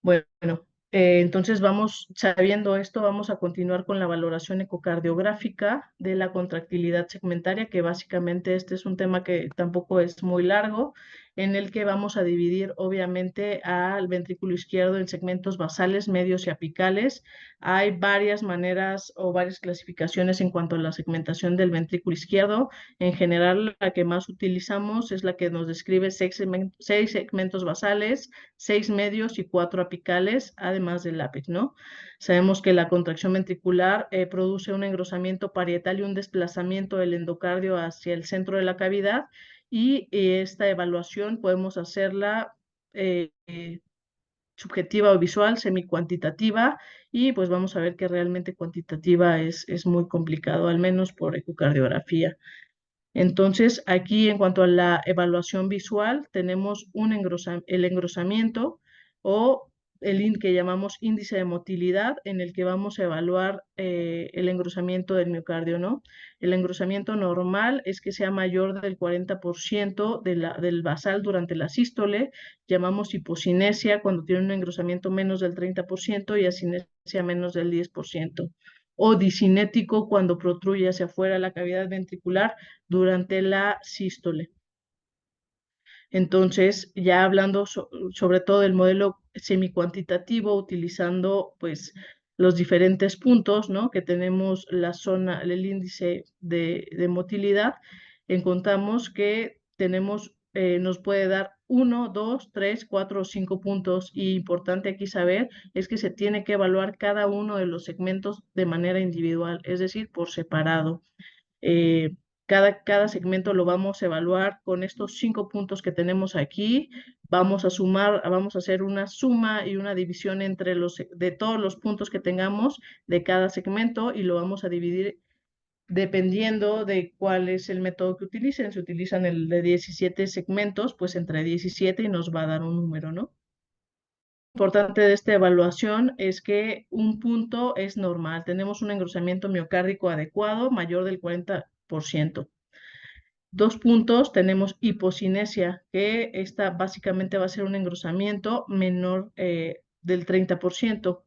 Bueno, entonces vamos, sabiendo esto, vamos a continuar con la valoración ecocardiográfica de la contractilidad segmentaria, que básicamente este es un tema que tampoco es muy largo. en el que vamos a dividir obviamente al ventrículo izquierdo en segmentos basales, medios y apicales. Hay varias maneras o varias clasificaciones en cuanto a la segmentación del ventrículo izquierdo. En general, la que más utilizamos es la que nos describe 6 segmentos basales, 6 medios y 4 apicales, además del ápex, ¿no? Sabemos que la contracción ventricular produce un engrosamiento parietal y un desplazamiento del endocardio hacia el centro de la cavidad, y esta evaluación podemos hacerla eh, subjetiva o visual, semicuantitativa, y pues vamos a ver que realmente cuantitativa es muy complicado, al menos por ecocardiografía. Entonces, aquí en cuanto a la evaluación visual, tenemos el engrosamiento o que llamamos índice de motilidad, en el que vamos a evaluar el engrosamiento del miocardio, ¿no? El engrosamiento normal es que sea mayor del 40% del basal durante la sístole. Llamamos hipocinesia cuando tiene un engrosamiento menos del 30% y asinesia menos del 10%. O dicinético cuando protruye hacia afuera la cavidad ventricular durante la sístole. Entonces, ya hablando sobre todo del modelo semicuantitativo, utilizando pues los diferentes puntos, ¿no? Que tenemos la zona, el índice de motilidad, encontramos que tenemos, nos puede dar 1, 2, 3, 4 o 5 puntos, y importante aquí saber es que se tiene que evaluar cada uno de los segmentos de manera individual, es decir, por separado. Eh, cada segmento lo vamos a evaluar con estos 5 puntos que tenemos aquí. Vamos a sumar, vamos a hacer una suma y una división de todos los puntos que tengamos de cada segmento, y lo vamos a dividir dependiendo de cuál es el método que utilicen. Si utilizan el de 17 segmentos, pues entre 17 y nos va a dar un número, ¿no? Lo importante de esta evaluación es que un punto es normal. Tenemos un engrosamiento miocárdico adecuado mayor del 40%. 2 puntos, tenemos hipocinesia, que esta básicamente va a ser un engrosamiento menor del 30%.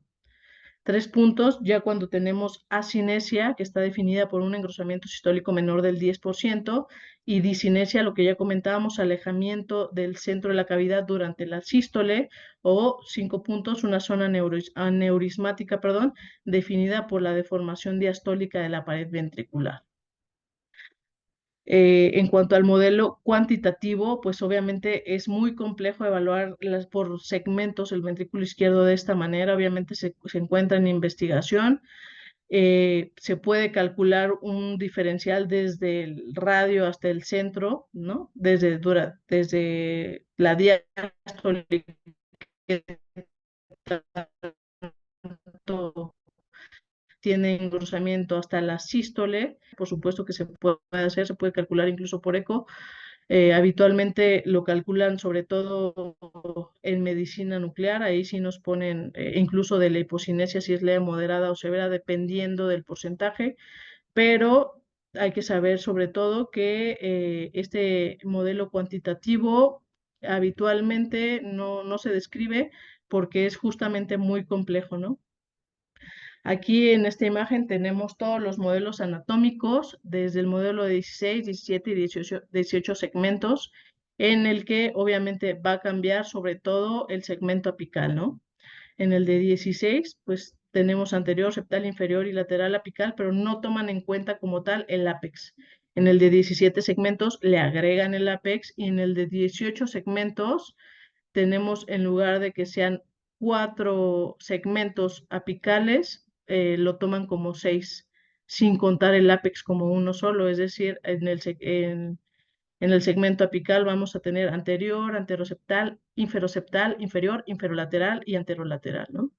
3 puntos, ya cuando tenemos asinesia, que está definida por un engrosamiento sistólico menor del 10%, y disinesia, lo que ya comentábamos, alejamiento del centro de la cavidad durante la sístole, o 5 puntos, una zona aneurismática, definida por la deformación diastólica de la pared ventricular. En cuanto al modelo cuantitativo, pues obviamente es muy complejo evaluar por segmentos el ventrículo izquierdo de esta manera. Obviamente se encuentra en investigación. Se puede calcular un diferencial desde el radio hasta el centro, ¿no? Desde la diástole, que tiene engrosamiento, hasta la sístole. Por supuesto que se puede hacer, se puede calcular incluso por eco. Habitualmente lo calculan sobre todo en medicina nuclear. Ahí sí nos ponen incluso de la hipocinesia, si es leve, moderada o severa, dependiendo del porcentaje, pero hay que saber sobre todo que este modelo cuantitativo habitualmente no se describe porque es justamente muy complejo, ¿no? Aquí en esta imagen tenemos todos los modelos anatómicos, desde el modelo de 16, 17 y 18 segmentos, en el que obviamente va a cambiar sobre todo el segmento apical, ¿no? En el de 16, pues tenemos anterior, septal, inferior y lateral apical, pero no toman en cuenta como tal el ápex. En el de 17 segmentos le agregan el ápex, y en el de 18 segmentos tenemos, en lugar de que sean 4 segmentos apicales, lo toman como 6, sin contar el ápex como uno solo. Es decir, en el segmento apical vamos a tener anterior, anteroseptal, inferoseptal, inferior, inferolateral y anterolateral, ¿no?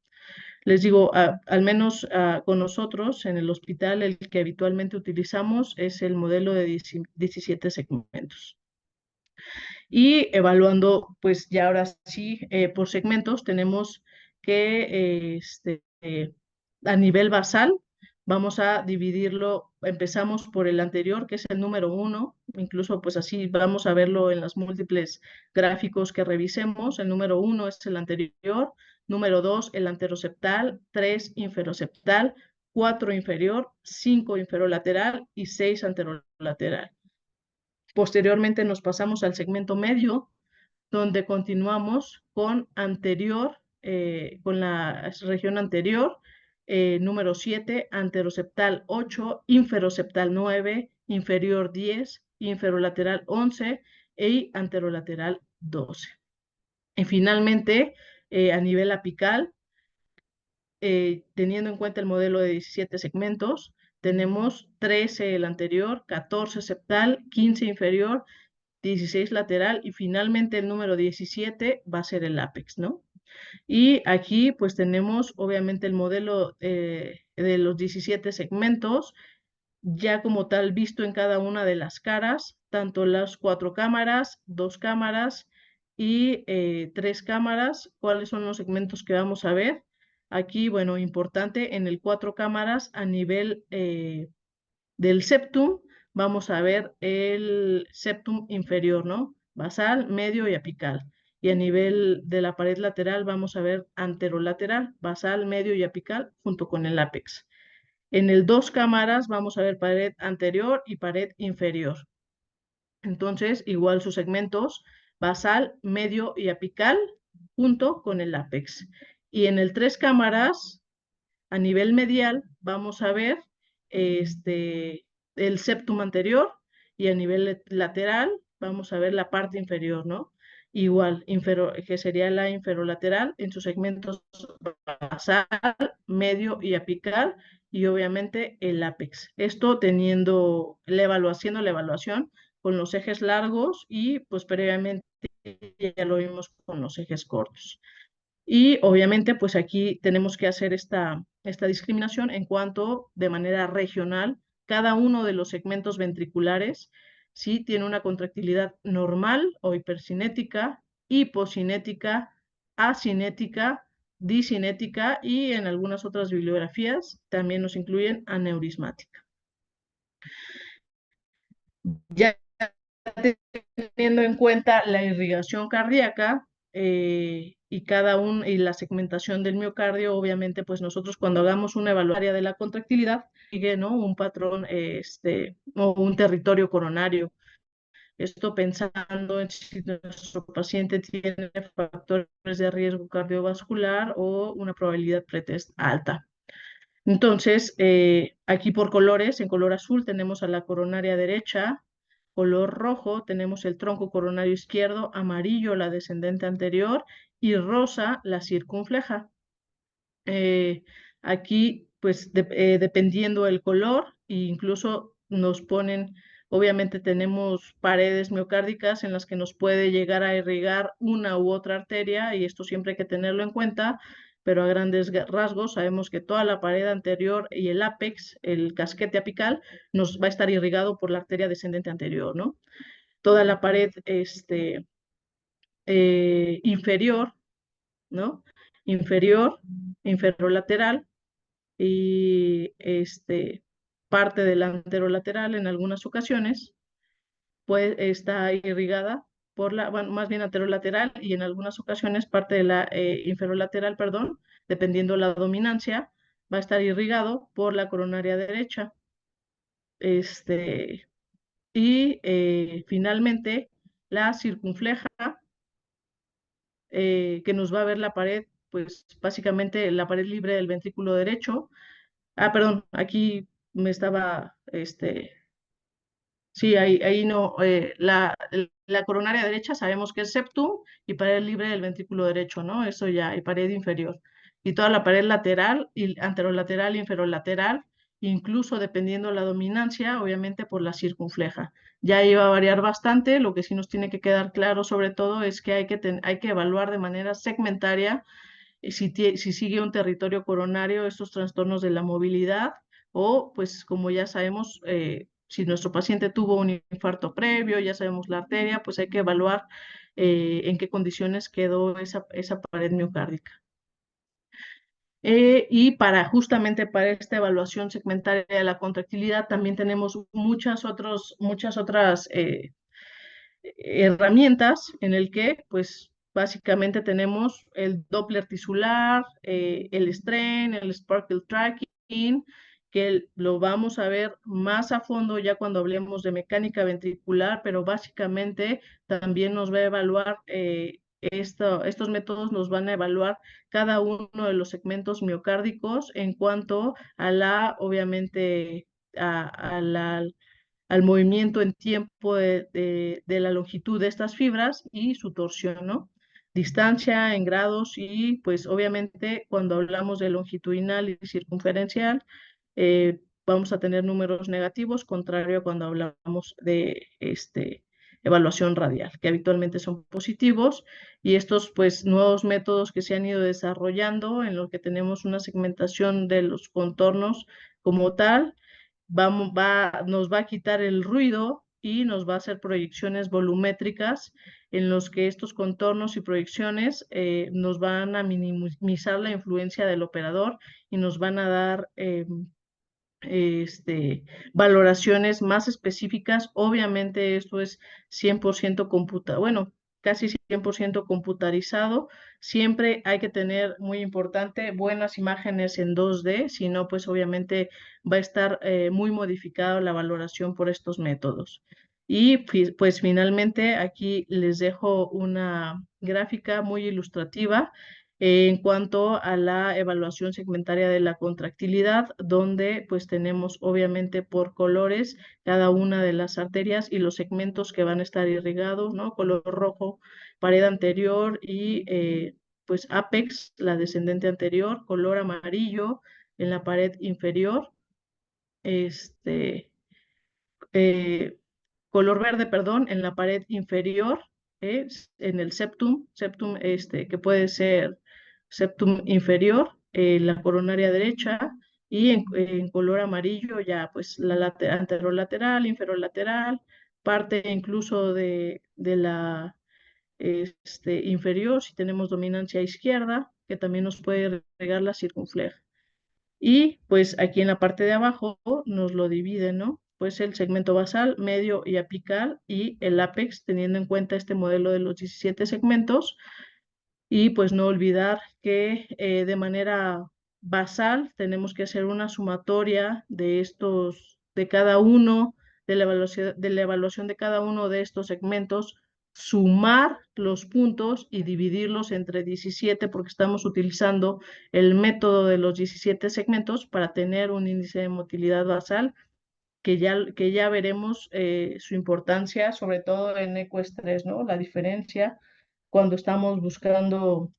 Les digo, al menos con nosotros en el hospital, el que habitualmente utilizamos es el modelo de 17 segmentos. Y evaluando, pues ya ahora sí, por segmentos, tenemos que a nivel basal vamos a dividirlo. Empezamos por el anterior, que es el número 1, incluso pues así vamos a verlo en los múltiples gráficos que revisemos. El número 1 es el anterior, número 2 el anteroseptal, 3 inferoseptal, 4 inferior, 5 inferolateral y 6 anterolateral. Posteriormente nos pasamos al segmento medio, donde continuamos con anterior, con la región anterior, número 7, anteroseptal 8, inferoseptal 9, inferior 10, inferolateral 11 y anterolateral 12. Y finalmente, a nivel apical, teniendo en cuenta el modelo de 17 segmentos, tenemos 13 el anterior, 14 septal, 15 inferior, 16 lateral y finalmente el número 17 va a ser el ápex, ¿no? Y aquí pues tenemos obviamente el modelo de los 17 segmentos, ya como tal visto en cada una de las caras, tanto las 4 cámaras, 2 cámaras y 3 cámaras. ¿Cuáles son los segmentos que vamos a ver? Aquí, bueno, importante, en el 4 cámaras a nivel del septum, vamos a ver el septum inferior, ¿no? Basal, medio y apical. Y a nivel de la pared lateral vamos a ver anterolateral, basal, medio y apical junto con el ápex. En el 2 cámaras vamos a ver pared anterior y pared inferior. Entonces, igual sus segmentos, basal, medio y apical junto con el ápex. Y en el 3 cámaras, a nivel medial, vamos a ver el septum anterior y a nivel lateral vamos a ver la parte inferior, ¿no? Igual, que sería la inferolateral en sus segmentos basal, medio y apical y obviamente el ápex. Esto teniendo haciendo la evaluación con los ejes largos y pues previamente ya lo vimos con los ejes cortos. Y obviamente, pues aquí tenemos que hacer esta discriminación en cuanto de manera regional, cada uno de los segmentos ventriculares, sí tiene una contractilidad normal o hipercinética, hipocinética, asinética, disinética y en algunas otras bibliografías también nos incluyen aneurismática. Ya teniendo en cuenta la irrigación cardíaca y la segmentación del miocardio, obviamente, pues nosotros cuando hagamos una evaluación de la contractilidad, sigue, ¿no? Un patrón o un territorio coronario. Esto pensando en si nuestro paciente tiene factores de riesgo cardiovascular o una probabilidad pretest alta. Entonces, aquí por colores, en color azul tenemos a la coronaria derecha, color rojo tenemos el tronco coronario izquierdo, amarillo la descendente anterior y rosa la circunfleja. Aquí, pues, dependiendo del color, e incluso nos ponen, obviamente tenemos paredes miocárdicas en las que nos puede llegar a irrigar una u otra arteria, y esto siempre hay que tenerlo en cuenta, pero a grandes rasgos sabemos que toda la pared anterior y el ápex, el casquete apical, nos va a estar irrigado por la arteria descendente anterior, ¿no? Toda la pared inferior, ¿no? Inferolateral y parte del anterolateral en algunas ocasiones, pues está irrigada por bueno, más bien anterolateral y en algunas ocasiones parte de la inferolateral, perdón, dependiendo la dominancia, va a estar irrigado por la coronaria derecha. Y finalmente la circunfleja, que nos va a ver la pared, pues básicamente la pared libre del ventrículo derecho. Perdón, aquí me estaba, sí, ahí no, la coronaria derecha sabemos que es septum y pared libre del ventrículo derecho, ¿no? Eso ya, y pared inferior. Y toda la pared lateral, y anterolateral, inferolateral, incluso dependiendo la dominancia, obviamente por la circunfleja. Ya iba a variar bastante, lo que sí nos tiene que quedar claro sobre todo es que hay que evaluar de manera segmentaria si sigue un territorio coronario estos trastornos de la movilidad o, pues, como ya sabemos, si nuestro paciente tuvo un infarto previo, ya sabemos la arteria, pues hay que evaluar en qué condiciones quedó esa pared miocárdica. Y justamente para esta evaluación segmentaria de la contractilidad también tenemos muchas otras herramientas en el que, pues, básicamente tenemos el Doppler tisular, el strain, el sparkle tracking, que lo vamos a ver más a fondo ya cuando hablemos de mecánica ventricular, pero básicamente también nos va a evaluar, estos métodos nos van a evaluar cada uno de los segmentos miocárdicos en cuanto a obviamente, al movimiento en tiempo de la longitud de estas fibras y su torsión, ¿no? Distancia en grados y pues obviamente cuando hablamos de longitudinal y circunferencial, vamos a tener números negativos, contrario a cuando hablamos de evaluación radial, que habitualmente son positivos, y estos pues nuevos métodos que se han ido desarrollando en los que tenemos una segmentación de los contornos como tal, nos va a quitar el ruido y nos va a hacer proyecciones volumétricas en los que estos contornos y proyecciones nos van a minimizar la influencia del operador y nos van a dar valoraciones más específicas. Obviamente esto es 100% bueno, casi 100% computarizado. Siempre hay que tener, muy importante, buenas imágenes en 2D, si no, pues obviamente va a estar muy modificada la valoración por estos métodos. Y pues finalmente aquí les dejo una gráfica muy ilustrativa en cuanto a la evaluación segmentaria de la contractilidad, donde pues tenemos obviamente por colores cada una de las arterias y los segmentos que van a estar irrigados, ¿no? Color rojo, pared anterior y pues apex, la descendente anterior, color amarillo en la pared inferior, este, eh, color verde, perdón, en la pared inferior, en el septum que puede ser septum inferior, la coronaria derecha, y en color amarillo ya pues la anterolateral, inferolateral, parte incluso de la inferior, si tenemos dominancia izquierda, que también nos puede regar la circunfleja. Y pues aquí en la parte de abajo nos lo divide, ¿no? Pues el segmento basal, medio y apical y el ápex, teniendo en cuenta este modelo de los 17 segmentos. Y pues no olvidar que de manera basal tenemos que hacer una sumatoria de de cada uno, de la evaluación de cada uno de estos segmentos, sumar los puntos y dividirlos entre 17 porque estamos utilizando el método de los 17 segmentos para tener un índice de motilidad basal que ya veremos su importancia, sobre todo en ecoestrés, ¿no? La diferencia cuando estamos buscando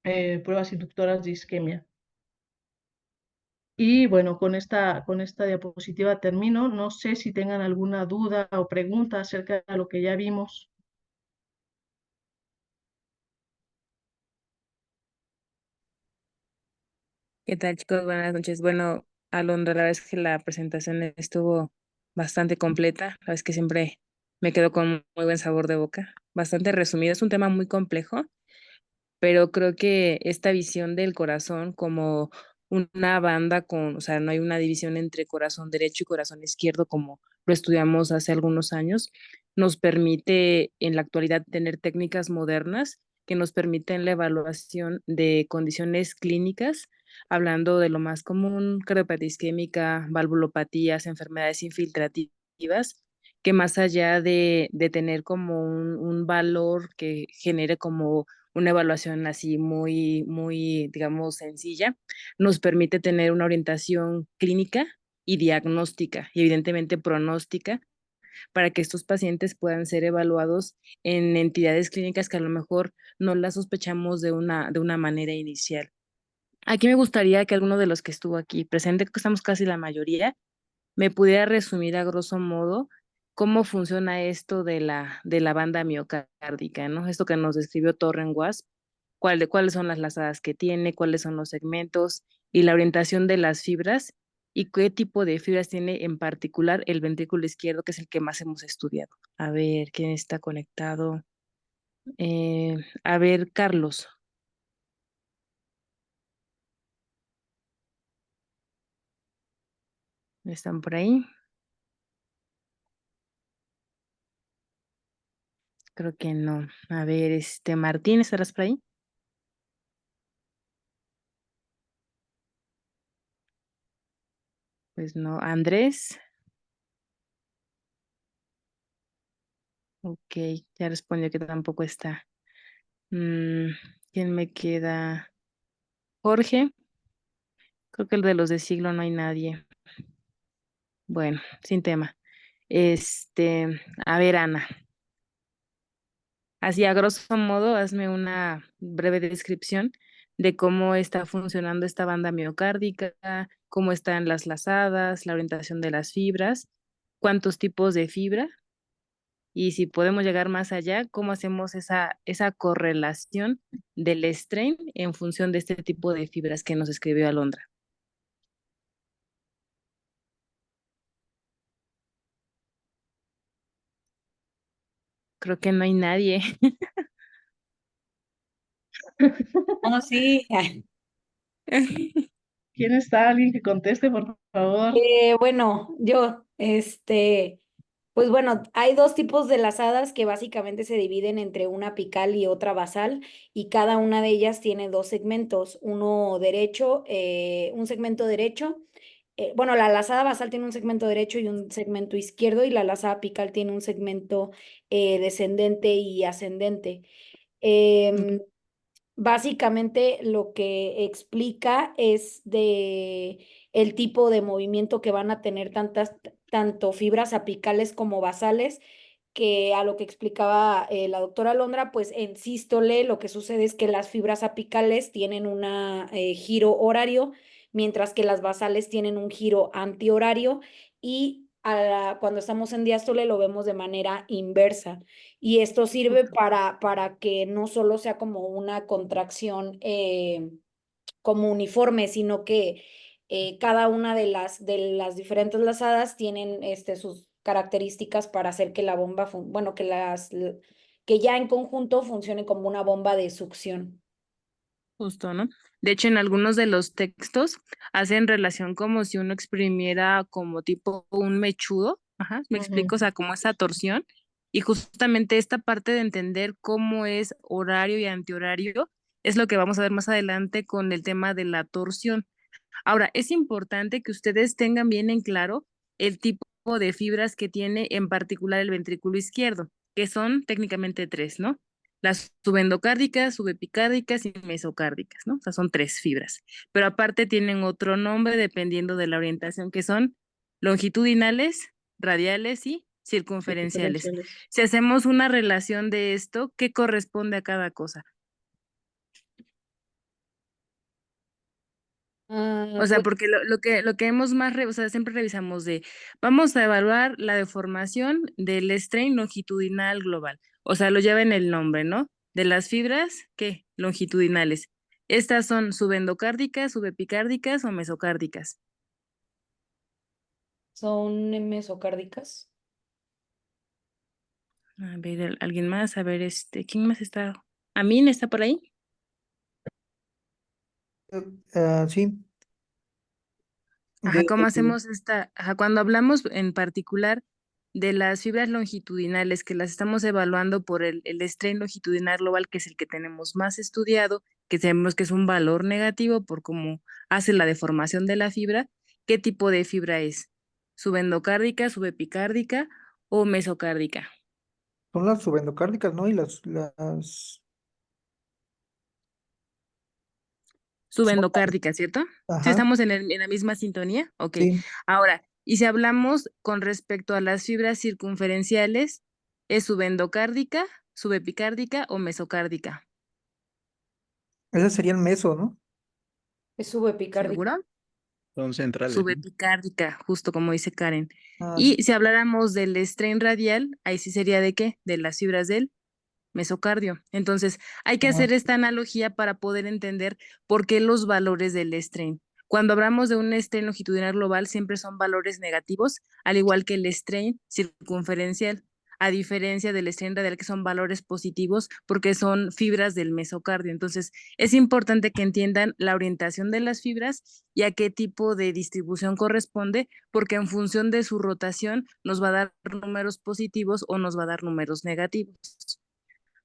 pruebas inductoras de isquemia. Y bueno, con esta diapositiva termino. No sé si tengan alguna duda o pregunta acerca de lo que ya vimos. ¿Qué tal, chicos? Buenas noches. Bueno, Alondra, la verdad es que la presentación estuvo bastante completa. La verdad es que siempre me quedo con muy buen sabor de boca. Bastante resumido. Es un tema muy complejo, pero creo que esta visión del corazón como una banda con, o sea, no hay una división entre corazón derecho y corazón izquierdo como lo estudiamos hace algunos años, nos permite en la actualidad tener técnicas modernas que nos permiten la evaluación de condiciones clínicas, hablando de lo más común, cardiopatía isquémica, valvulopatías, enfermedades infiltrativas, que más allá de tener como un valor que genere como una evaluación así muy, digamos, sencilla, nos permite tener una orientación clínica y diagnóstica y evidentemente pronóstica para que estos pacientes puedan ser evaluados en entidades clínicas que a lo mejor no las sospechamos de una manera inicial. Aquí me gustaría que alguno de los que estuvo aquí presente, que estamos casi la mayoría, me pudiera resumir a grosso modo cómo funciona esto de la banda miocárdica, ¿no? Esto que nos describió Torren Wasp, cuáles son las lazadas que tiene, cuáles son los segmentos y la orientación de las fibras y qué tipo de fibras tiene en particular el ventrículo izquierdo, que es el que más hemos estudiado. A ver, ¿quién está conectado? A ver, Carlos, ¿están por ahí? Creo que no. A ver, Martín, ¿estarás por ahí? Pues no. Andrés. Ok, ya respondió que tampoco está. ¿Quién me queda? Jorge. Creo que el de los de siglo no hay nadie. Bueno, sin tema. A ver, Ana. Así a grosso modo, hazme una breve descripción de cómo está funcionando esta banda miocárdica, cómo están las lazadas, la orientación de las fibras, cuántos tipos de fibra y si podemos llegar más allá, cómo hacemos esa correlación del strain en función de este tipo de fibras que nos escribió Alondra. Creo que no hay nadie. Oh, sí. ¿Quién está? Alguien que conteste, por favor. Bueno, yo, pues bueno, hay dos tipos de lazadas que básicamente se dividen entre una apical y otra basal, y cada una de ellas tiene dos segmentos, uno derecho, un segmento derecho. Bueno, la lazada basal tiene un segmento derecho y un segmento izquierdo, y la lazada apical tiene un segmento descendente y ascendente. Em, Básicamente lo que explica es de el tipo de movimiento que van a tener tanto fibras apicales como basales, que a lo que explicaba la doctora Alondra, pues en sístole lo que sucede es que las fibras apicales tienen un giro horario, mientras que las basales tienen un giro antihorario, y cuando estamos en diástole lo vemos de manera inversa. Y esto sirve para que no solo sea como una contracción como uniforme, sino que cada una de las diferentes lazadas tienen sus características para hacer que la bomba, bueno, que ya en conjunto funcione como una bomba de succión. Justo, ¿no? De hecho, en algunos de los textos hacen relación como si uno exprimiera como tipo un mechudo, ajá, me explico, o sea, como esa torsión, y justamente esta parte de entender cómo es horario y antihorario es lo que vamos a ver más adelante con el tema de la torsión. Ahora, es importante que ustedes tengan bien en claro el tipo de fibras que tiene en particular el ventrículo izquierdo, que son técnicamente tres, ¿no? Las subendocárdicas, subepicárdicas y mesocárdicas, ¿no? O sea, son tres fibras. Pero aparte tienen otro nombre dependiendo de la orientación, que son longitudinales, radiales y circunferenciales. Diferenciales. Si hacemos una relación de esto, ¿qué corresponde a cada cosa? O sea, Pues porque lo que hemos o sea, siempre revisamos vamos a evaluar la deformación del strain longitudinal global. O sea, lo lleva en el nombre, ¿no? De las fibras, ¿qué? Longitudinales. Estas son subendocárdicas, subepicárdicas o mesocárdicas. son mesocárdicas. A ver, alguien más, a ver, ¿quién más está? ¿Amin está por ahí? Sí, Ajá, de, ¿cómo hacemos ajá, cuando hablamos en particular de las fibras longitudinales que las estamos evaluando por el strain longitudinal global, que es el que tenemos más estudiado, que sabemos que es un valor negativo por cómo hace la deformación de la fibra, ¿qué tipo de fibra es? ¿Subendocárdica, subepicárdica o mesocárdica? son las subendocárdicas, ¿no? Y las son Subendocárdica, ¿cierto? Sí, ajá, estamos en la misma sintonía. Ok. sí, Ahora, y si hablamos con respecto a las fibras circunferenciales, ¿es subendocárdica, subepicárdica o mesocárdica? ese sería el meso, ¿no? Es subepicárdica. ¿Seguro? Son centrales, ¿no? Subepicárdica, justo como dice Karen. Ah, sí. Y si habláramos del strain radial, ahí sí sería ¿de qué? De las fibras del mesocardio. Entonces, hay que Ajá. hacer esta analogía para poder entender por qué los valores del strain. Cuando hablamos de un strain longitudinal global, siempre son valores negativos, al igual que el strain circunferencial, a diferencia del strain radial, que son valores positivos, porque son fibras del mesocardio. Entonces, es importante que entiendan la orientación de las fibras y a qué tipo de distribución corresponde, porque en función de su rotación nos va a dar números positivos o nos va a dar números negativos.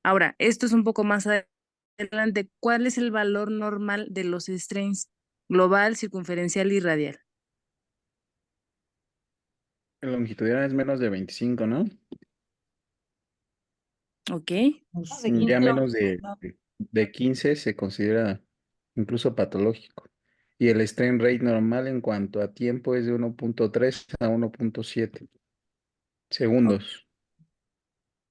Ahora, esto es un poco más adelante. ¿Cuál es el valor normal de los strains global, circunferencial y radial? El longitudinal es menos de 25, ¿no? Ok, Más de Ya 15 menos longitudinal. de 15 se considera incluso patológico. Y el strain rate normal en cuanto a tiempo es de 1.3 a 1.7 segundos.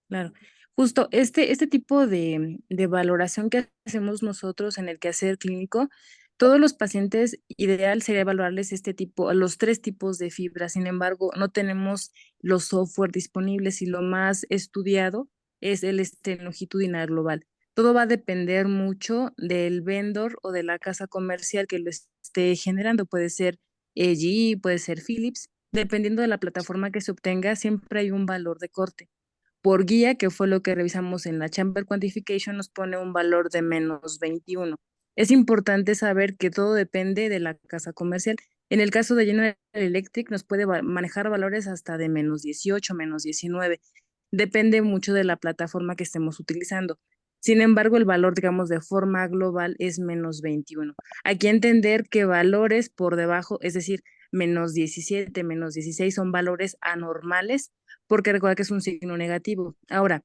claro. Justo este tipo de valoración que hacemos nosotros en el quehacer clínico, todos los pacientes, ideal sería evaluarles este tipo, los 3 tipos de fibra. Sin embargo, no tenemos los software disponibles y lo más estudiado es el longitudinal global. Todo va a depender mucho del vendor o de la casa comercial que lo esté generando. Puede ser GE, puede ser Philips. Dependiendo de la plataforma que se obtenga, siempre hay un valor de corte por guía, que fue lo que revisamos en la Chamber Quantification, nos pone un valor de menos 21. Es importante saber que todo depende de la casa comercial. En el caso de General Electric nos puede manejar valores hasta de menos 18, menos 19. Depende mucho de la plataforma que estemos utilizando. Sin embargo, el valor, digamos, de forma global es menos 21. Hay que entender que valores por debajo, es decir, menos 17, menos 16 son valores anormales porque recuerda que es un signo negativo. Ahora,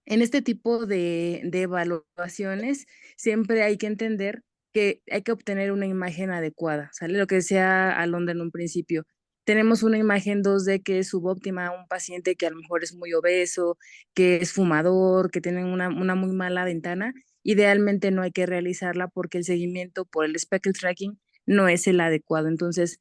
en este tipo de evaluaciones, siempre hay que entender que hay que obtener una imagen adecuada, ¿sale? Lo que decía Alondra en un principio. Tenemos una imagen 2D que es subóptima a un paciente que a lo mejor es muy obeso, que es fumador, que tiene una muy mala ventana. Idealmente no hay que realizarla porque el seguimiento por el speckle tracking no es el adecuado. Entonces,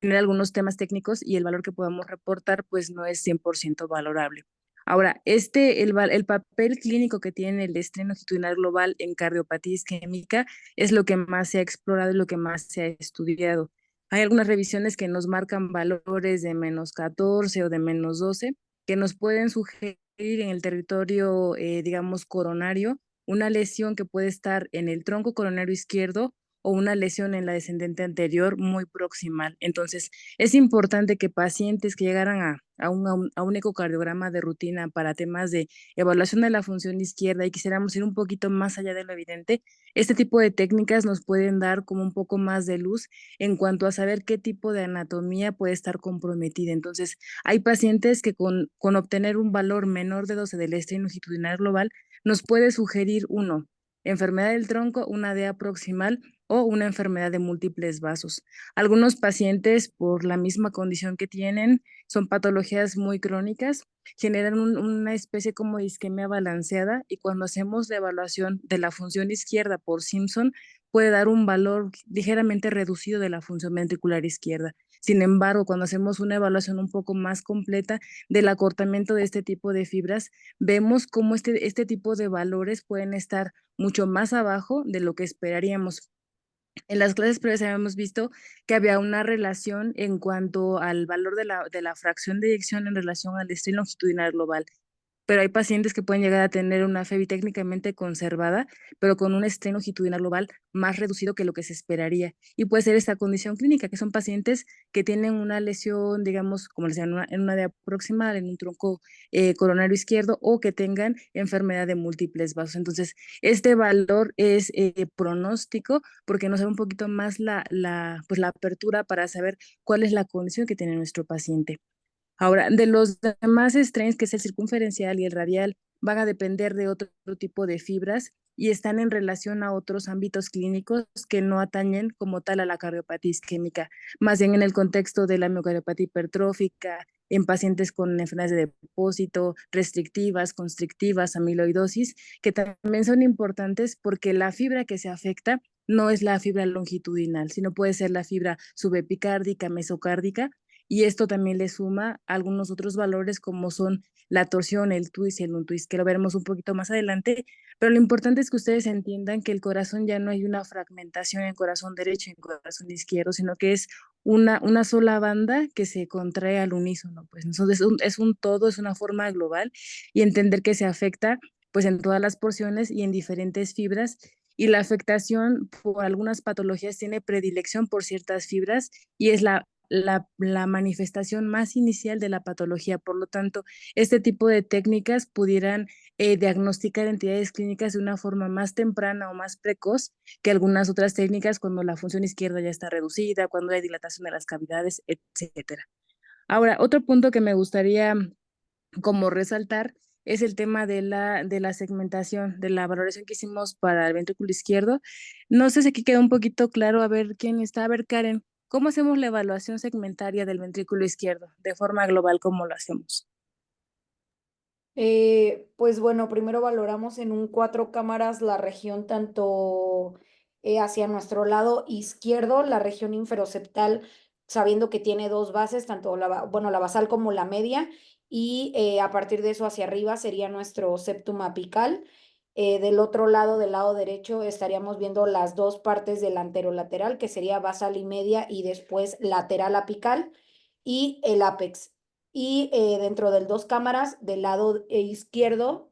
tiene algunos temas técnicos y el valor que podamos reportar pues no es 100% valorable. Ahora, el papel clínico que tiene el estrés longitudinal global en cardiopatía isquémica es lo que más se ha explorado y lo que más se ha estudiado. Hay algunas revisiones que nos marcan valores de menos 14 o de menos 12 que nos pueden sugerir en el territorio, digamos, coronario, una lesión que puede estar en el tronco coronario izquierdo o una lesión en la descendente anterior muy proximal. Entonces, es importante que pacientes que llegaran a un ecocardiograma de rutina para temas de evaluación de la función izquierda y quisiéramos ir un poquito más allá de lo evidente, este tipo de técnicas nos pueden dar como un poco más de luz en cuanto a saber qué tipo de anatomía puede estar comprometida. Entonces, hay pacientes que con obtener un valor menor de 12 del estrés longitudinal global nos puede sugerir enfermedad del tronco, una DEA proximal o una enfermedad de múltiples vasos. Algunos pacientes, por la misma condición que tienen, son patologías muy crónicas, generan una especie como de isquemia balanceada y cuando hacemos la evaluación de la función izquierda por Simpson, puede dar un valor ligeramente reducido de la función ventricular izquierda. Sin embargo, cuando hacemos una evaluación un poco más completa del acortamiento de este tipo de fibras, vemos cómo este tipo de valores pueden estar mucho más abajo de lo que esperaríamos. En las clases previas habíamos visto que había una relación en cuanto al valor de la fracción de eyección en relación al estrés longitudinal global, pero hay pacientes que pueden llegar a tener una FEBI técnicamente conservada, pero con un estrés longitudinal global más reducido que lo que se esperaría. Y puede ser esta condición clínica, que son pacientes que tienen una lesión, digamos, como les decía, en una DEA proximal, en un tronco coronario izquierdo, o que tengan enfermedad de múltiples vasos. Entonces, este valor es pronóstico porque nos da un poquito más pues la apertura para saber cuál es la condición que tiene nuestro paciente. Ahora, de los demás strains, que es el circunferencial y el radial, van a depender de otro tipo de fibras y están en relación a otros ámbitos clínicos que no atañen como tal a la cardiopatía isquémica, más bien en el contexto de la miocardiopatía hipertrófica, en pacientes con enfermedades de depósito, restrictivas, constrictivas, amiloidosis, que también son importantes porque la fibra que se afecta no es la fibra longitudinal, sino puede ser la fibra subepicárdica, mesocárdica, y esto también le suma algunos otros valores como son la torsión, el twist y el untwist, que lo veremos un poquito más adelante, pero lo importante es que ustedes entiendan que el corazón ya no hay una fragmentación en corazón derecho y en corazón izquierdo, sino que es una sola banda que se contrae al unísono, pues entonces es un todo, es una forma global y entender que se afecta pues en todas las porciones y en diferentes fibras y la afectación por algunas patologías tiene predilección por ciertas fibras y es la manifestación más inicial de la patología. Por lo tanto, este tipo de técnicas pudieran diagnosticar entidades clínicas de una forma más temprana o más precoz que algunas otras técnicas cuando la función izquierda ya está reducida, cuando hay dilatación de las cavidades, etcétera. Ahora, otro punto que me gustaría como resaltar es el tema de la segmentación, de la valoración que hicimos para el ventrículo izquierdo. No sé si aquí queda un poquito claro, a ver quién está. A ver, Karen, ¿cómo hacemos la evaluación segmentaria del ventrículo izquierdo? De forma global, ¿cómo lo hacemos? Pues bueno, primero valoramos en un 4 cámaras la región tanto hacia nuestro lado izquierdo, la región inferoseptal, sabiendo que tiene dos bases, tanto bueno, la basal como la media, y a partir de eso hacia arriba sería nuestro septum apical. Del otro lado, del lado derecho, estaríamos viendo las dos partes del anterolateral, que sería basal y media, y después lateral apical y el ápex. Y dentro del 2 cámaras, del lado izquierdo,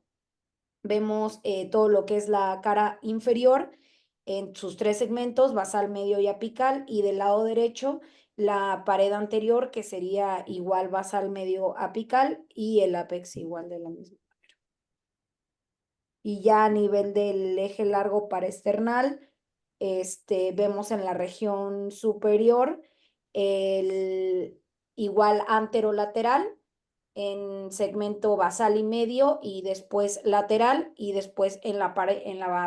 vemos todo lo que es la cara inferior en sus 3 segmentos, basal, medio y apical, y del lado derecho, la pared anterior, que sería igual basal, medio, apical, y el ápex igual de la misma. Y ya a nivel del eje largo paraesternal, vemos en la región superior el igual anterolateral en segmento basal y medio y después lateral, y después en la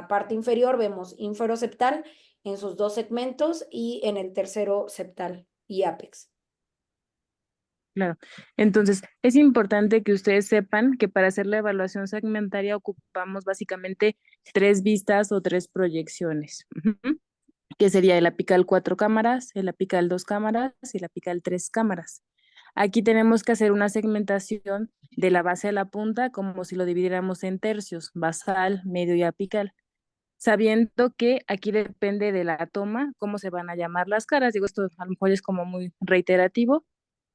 parte inferior vemos inferoseptal en sus 2 segmentos y en el tercero septal y ápex. Claro. Entonces, es importante que ustedes sepan que para hacer la evaluación segmentaria ocupamos básicamente 3 vistas o 3 proyecciones. Ujú. Que sería el apical 4 cámaras, el apical 2 cámaras y el apical 3 cámaras. Aquí tenemos que hacer una segmentación de la base a la punta como si lo dividiéramos en tercios, basal, medio y apical, sabiendo que aquí depende de la toma, cómo se van a llamar las caras. Digo, esto a lo mejor es como muy reiterativo.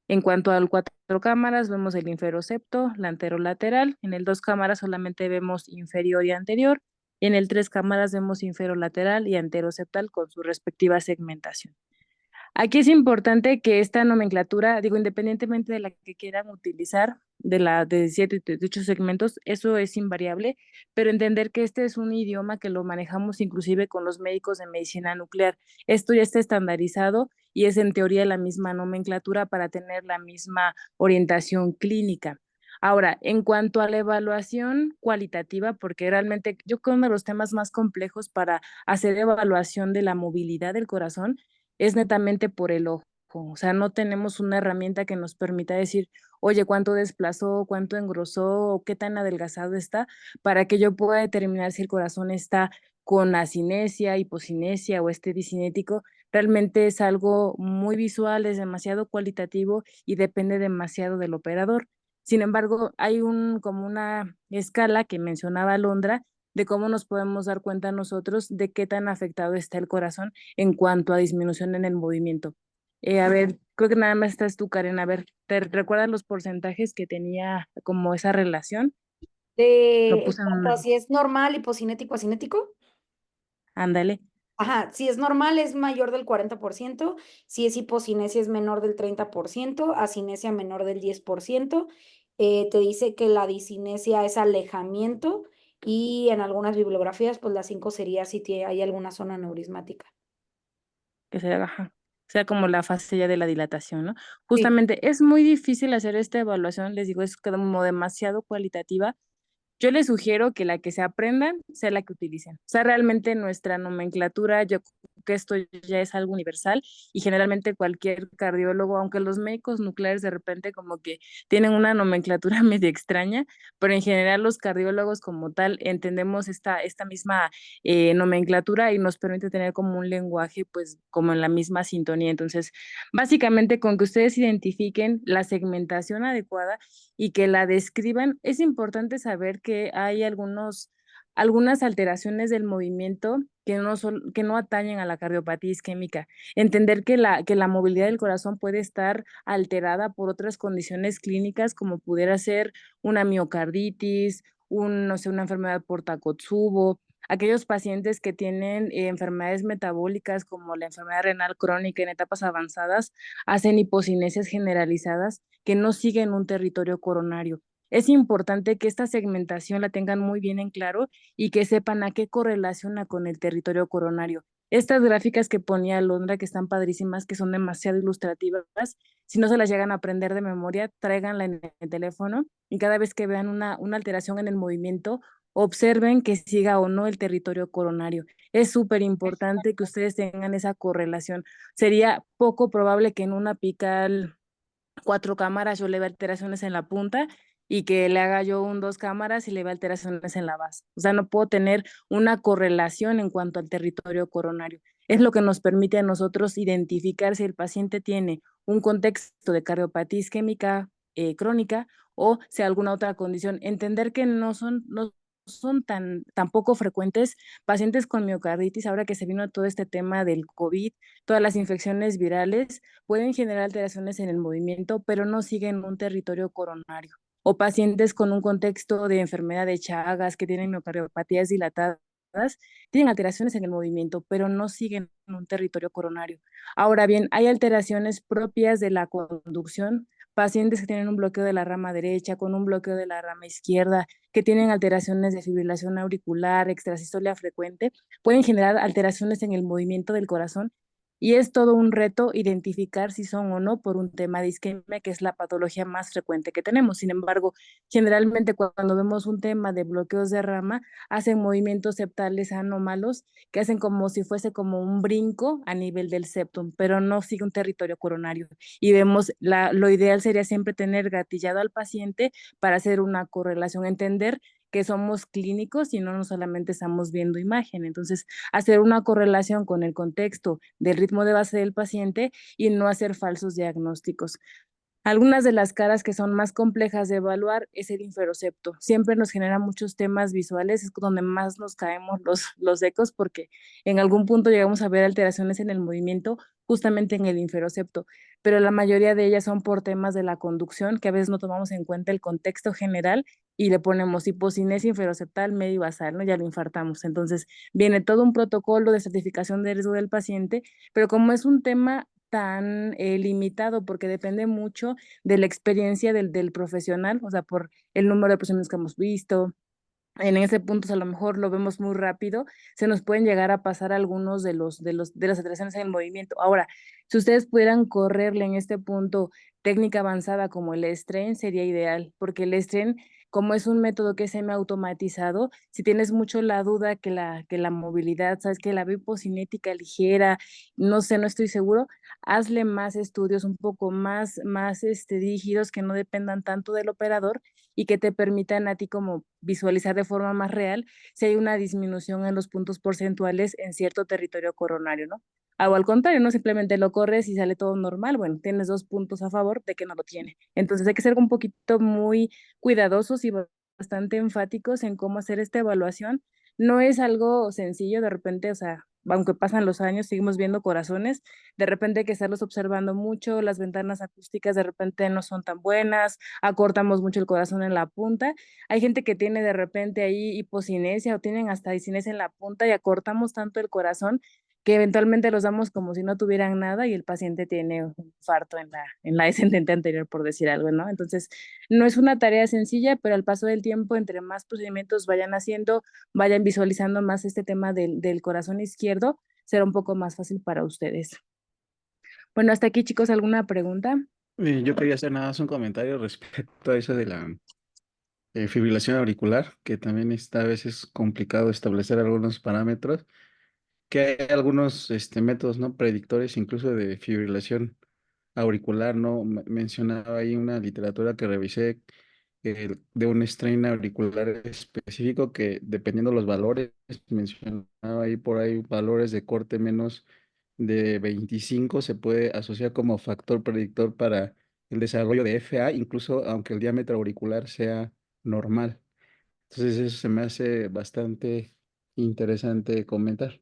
En cuanto al 4 cámaras, vemos el inferosepto, la anterolateral. En el 2 cámaras solamente vemos inferior y anterior. Y en el 3 cámaras vemos inferolateral y anteroseptal con su respectiva segmentación. Aquí es importante que esta nomenclatura, digo, independientemente de la que quieran utilizar, de 7 y de 8 segmentos, eso es invariable, pero entender que este es un idioma que lo manejamos inclusive con los médicos de medicina nuclear. Esto ya está estandarizado y es en teoría la misma nomenclatura para tener la misma orientación clínica. Ahora, en cuanto a la evaluación cualitativa, porque realmente yo creo que uno de los temas más complejos para hacer evaluación de la movilidad del corazón es netamente por el ojo. O sea, no tenemos una herramienta que nos permita decir, oye, cuánto desplazó, cuánto engrosó, o qué tan adelgazado está, para que yo pueda determinar si el corazón está con acinesia, hipocinesia o esté discinético. Realmente es algo muy visual, es demasiado cualitativo y depende demasiado del operador. Sin embargo, hay como una escala que mencionaba Londra de cómo nos podemos dar cuenta nosotros de qué tan afectado está el corazón en cuanto a disminución en el movimiento. A ver, creo que nada más estás tú, Karen. A ver, ¿te recuerdas los porcentajes que tenía como esa relación? Lo En puse en cuanto a una. si es normal, hipocinético, acinético. Ándale. Ajá, si es normal es mayor del 40%, si es hipocinesia es menor del 30%, acinesia menor del 10%. Te dice que la discinesia es alejamiento, y en algunas bibliografías pues la 5 sería si hay alguna zona neurismática. Que sea, ajá, sea como la fase ya de la dilatación, ¿no? Sí. Justamente es muy difícil hacer esta evaluación, les digo, es como demasiado cualitativa. Yo les sugiero que la que se aprendan sea la que utilicen. O sea, realmente nuestra nomenclatura, yo creo que esto ya es algo universal y generalmente cualquier cardiólogo, aunque los médicos nucleares de repente como que tienen una nomenclatura medio extraña, pero en general los cardiólogos como tal entendemos esta misma nomenclatura y nos permite tener como un lenguaje pues como en la misma sintonía. Entonces, básicamente con que ustedes identifiquen la segmentación adecuada y que la describan, es importante saber que hay algunas alteraciones del movimiento que no atañen a la cardiopatía isquémica. Entender que la movilidad del corazón puede estar alterada por otras condiciones clínicas, como pudiera ser una miocarditis, no sé, una enfermedad por Takotsubo, aquellos pacientes que tienen enfermedades metabólicas como la enfermedad renal crónica en etapas avanzadas, hacen hipocinesias generalizadas que no siguen un territorio coronario. Es importante que esta segmentación la tengan muy bien en claro y que sepan a qué correlaciona con el territorio coronario. Estas gráficas que ponía Alondra, que están padrísimas, que son demasiado ilustrativas, si no se las llegan a aprender de memoria, tráiganla en el teléfono y cada vez que vean una alteración en el movimiento, observen que siga o no el territorio coronario. Es súper importante que ustedes tengan esa correlación. Sería poco probable que en una apical 4 cámaras yo le vea alteraciones en la punta y que le haga yo 2 cámaras y le vea alteraciones en la base. O sea, no puedo tener una correlación en cuanto al territorio coronario. Es lo que nos permite a nosotros identificar si el paciente tiene un contexto de cardiopatía isquémica crónica o si alguna otra condición. Entender que no son tan poco frecuentes pacientes con miocarditis, ahora que se vino todo este tema del COVID, todas las infecciones virales, pueden generar alteraciones en el movimiento, pero no siguen un territorio coronario. O pacientes con un contexto de enfermedad de Chagas, que tienen miocardiopatías dilatadas, tienen alteraciones en el movimiento, pero no siguen un territorio coronario. Ahora bien, hay alteraciones propias de la conducción, pacientes que tienen un bloqueo de la rama derecha, con un bloqueo de la rama izquierda, que tienen alteraciones de fibrilación auricular, extrasistolia frecuente, pueden generar alteraciones en el movimiento del corazón y es todo un reto identificar si son o no por un tema de isquemia, que es la patología más frecuente que tenemos. Sin embargo, generalmente cuando vemos un tema de bloqueos de rama, hacen movimientos septales anómalos que hacen como si fuese como un brinco a nivel del septum, pero no sigue un territorio coronario. Y vemos, lo ideal sería siempre tener gatillado al paciente para hacer una correlación, entender que somos clínicos y no solamente estamos viendo imagen. Entonces, hacer una correlación con el contexto del ritmo de base del paciente y no hacer falsos diagnósticos. Algunas de las caras que son más complejas de evaluar es el inferocepto. Siempre nos genera muchos temas visuales, es donde más nos caemos los ecos porque en algún punto llegamos a ver alteraciones en el movimiento justamente en el inferocepto, pero la mayoría de ellas son por temas de la conducción que a veces no tomamos en cuenta el contexto general y le ponemos hipocinesia inferoceptal medio basal, ¿no? Ya lo infartamos. Entonces viene todo un protocolo de certificación de riesgo del paciente, pero como es un tema tan limitado porque depende mucho de la experiencia del profesional, o sea, por el número de procedimientos que hemos visto. En ese punto, a lo mejor lo vemos muy rápido, se nos pueden llegar a pasar algunos de las alteraciones en el movimiento. Ahora, si ustedes pudieran correrle en este punto técnica avanzada como el strain, sería ideal, porque el strain, como es un método que es semiautomatizado, si tienes mucho la duda que la movilidad, sabes que la hipocinética ligera, no sé, no estoy seguro, hazle más estudios un poco más rígidos que no dependan tanto del operador y que te permitan a ti como visualizar de forma más real si hay una disminución en los puntos porcentuales en cierto territorio coronario, ¿no? O al contrario, no simplemente lo corres y sale todo normal, bueno, tienes 2 puntos a favor de que no lo tiene. Entonces hay que ser un poquito muy cuidadosos y bastante enfáticos en cómo hacer esta evaluación. No es algo sencillo, de repente, o sea, aunque pasan los años, seguimos viendo corazones, de repente hay que estarlos observando mucho, las ventanas acústicas de repente no son tan buenas, acortamos mucho el corazón en la punta. Hay gente que tiene de repente ahí hipocinesia o tienen hasta discinesia en la punta y acortamos tanto el corazón que eventualmente los damos como si no tuvieran nada y el paciente tiene un infarto en la descendente anterior, por decir algo, ¿no? Entonces, no es una tarea sencilla, pero al paso del tiempo, entre más procedimientos vayan haciendo, vayan visualizando más este tema del corazón izquierdo, será un poco más fácil para ustedes. Bueno, hasta aquí, chicos, ¿alguna pregunta? Yo quería hacer nada más un comentario respecto a eso de la fibrilación auricular, que también está a veces complicado establecer algunos parámetros, que hay algunos métodos no predictores incluso de fibrilación auricular, ¿no? Mencionaba ahí una literatura que revisé de un strain auricular específico que dependiendo los valores, mencionaba ahí por ahí valores de corte menos de 25 se puede asociar como factor predictor para el desarrollo de FA, incluso aunque el diámetro auricular sea normal. Entonces eso se me hace bastante interesante comentar.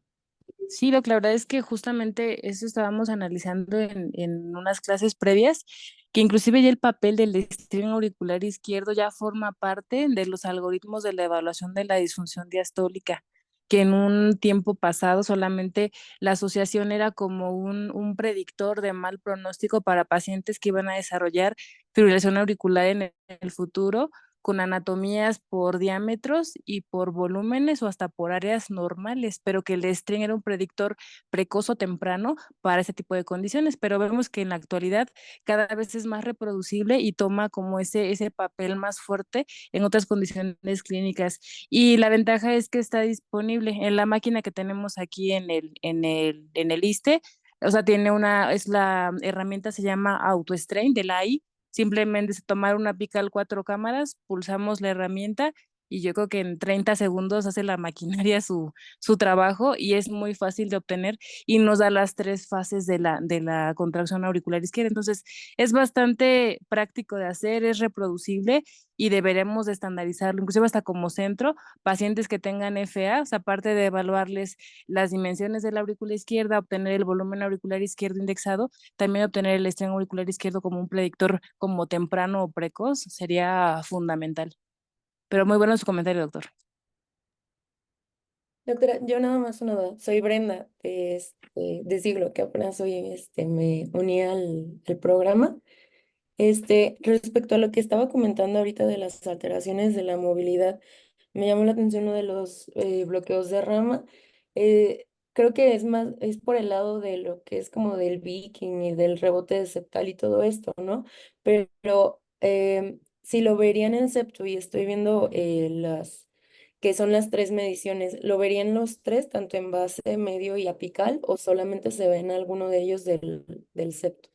Sí, la verdad es que justamente eso estábamos analizando en unas clases previas, que inclusive ya el papel del estribo auricular izquierdo ya forma parte de los algoritmos de la evaluación de la disfunción diastólica, que en un tiempo pasado solamente la asociación era como un predictor de mal pronóstico para pacientes que iban a desarrollar fibrilación auricular en el futuro con anatomías por diámetros y por volúmenes o hasta por áreas normales, pero que el strain era un predictor precoz o temprano para ese tipo de condiciones, pero vemos que en la actualidad cada vez es más reproducible y toma como ese papel más fuerte en otras condiciones clínicas. Y la ventaja es que está disponible en la máquina que tenemos aquí en el ISSSTE. O sea, la herramienta se llama AutoStrain de la AI. Simplemente es tomar una Pical 4 cámaras, pulsamos la herramienta y yo creo que en 30 segundos hace la maquinaria su trabajo y es muy fácil de obtener y nos da las 3 fases de la contracción auricular izquierda. Entonces, es bastante práctico de hacer, es reproducible y deberemos de estandarizarlo, inclusive hasta como centro, pacientes que tengan FA, o sea, aparte de evaluarles las dimensiones de la aurícula izquierda, obtener el volumen auricular izquierdo indexado, también obtener el estreno auricular izquierdo como un predictor como temprano o precoz sería fundamental. Pero muy bueno su comentario, doctor. Doctora, yo nada más una duda. Soy Brenda, de Siglo, que apenas hoy me uní al programa. Respecto a lo que estaba comentando ahorita de las alteraciones de la movilidad, me llamó la atención uno de los bloqueos de rama. Creo que es por el lado de lo que es como del Viking y del rebote de septal y todo esto, ¿no? Pero si lo verían en septo y estoy viendo que son las 3 mediciones, ¿lo verían los tres, tanto en base, medio y apical, o solamente se ven alguno de ellos del septo?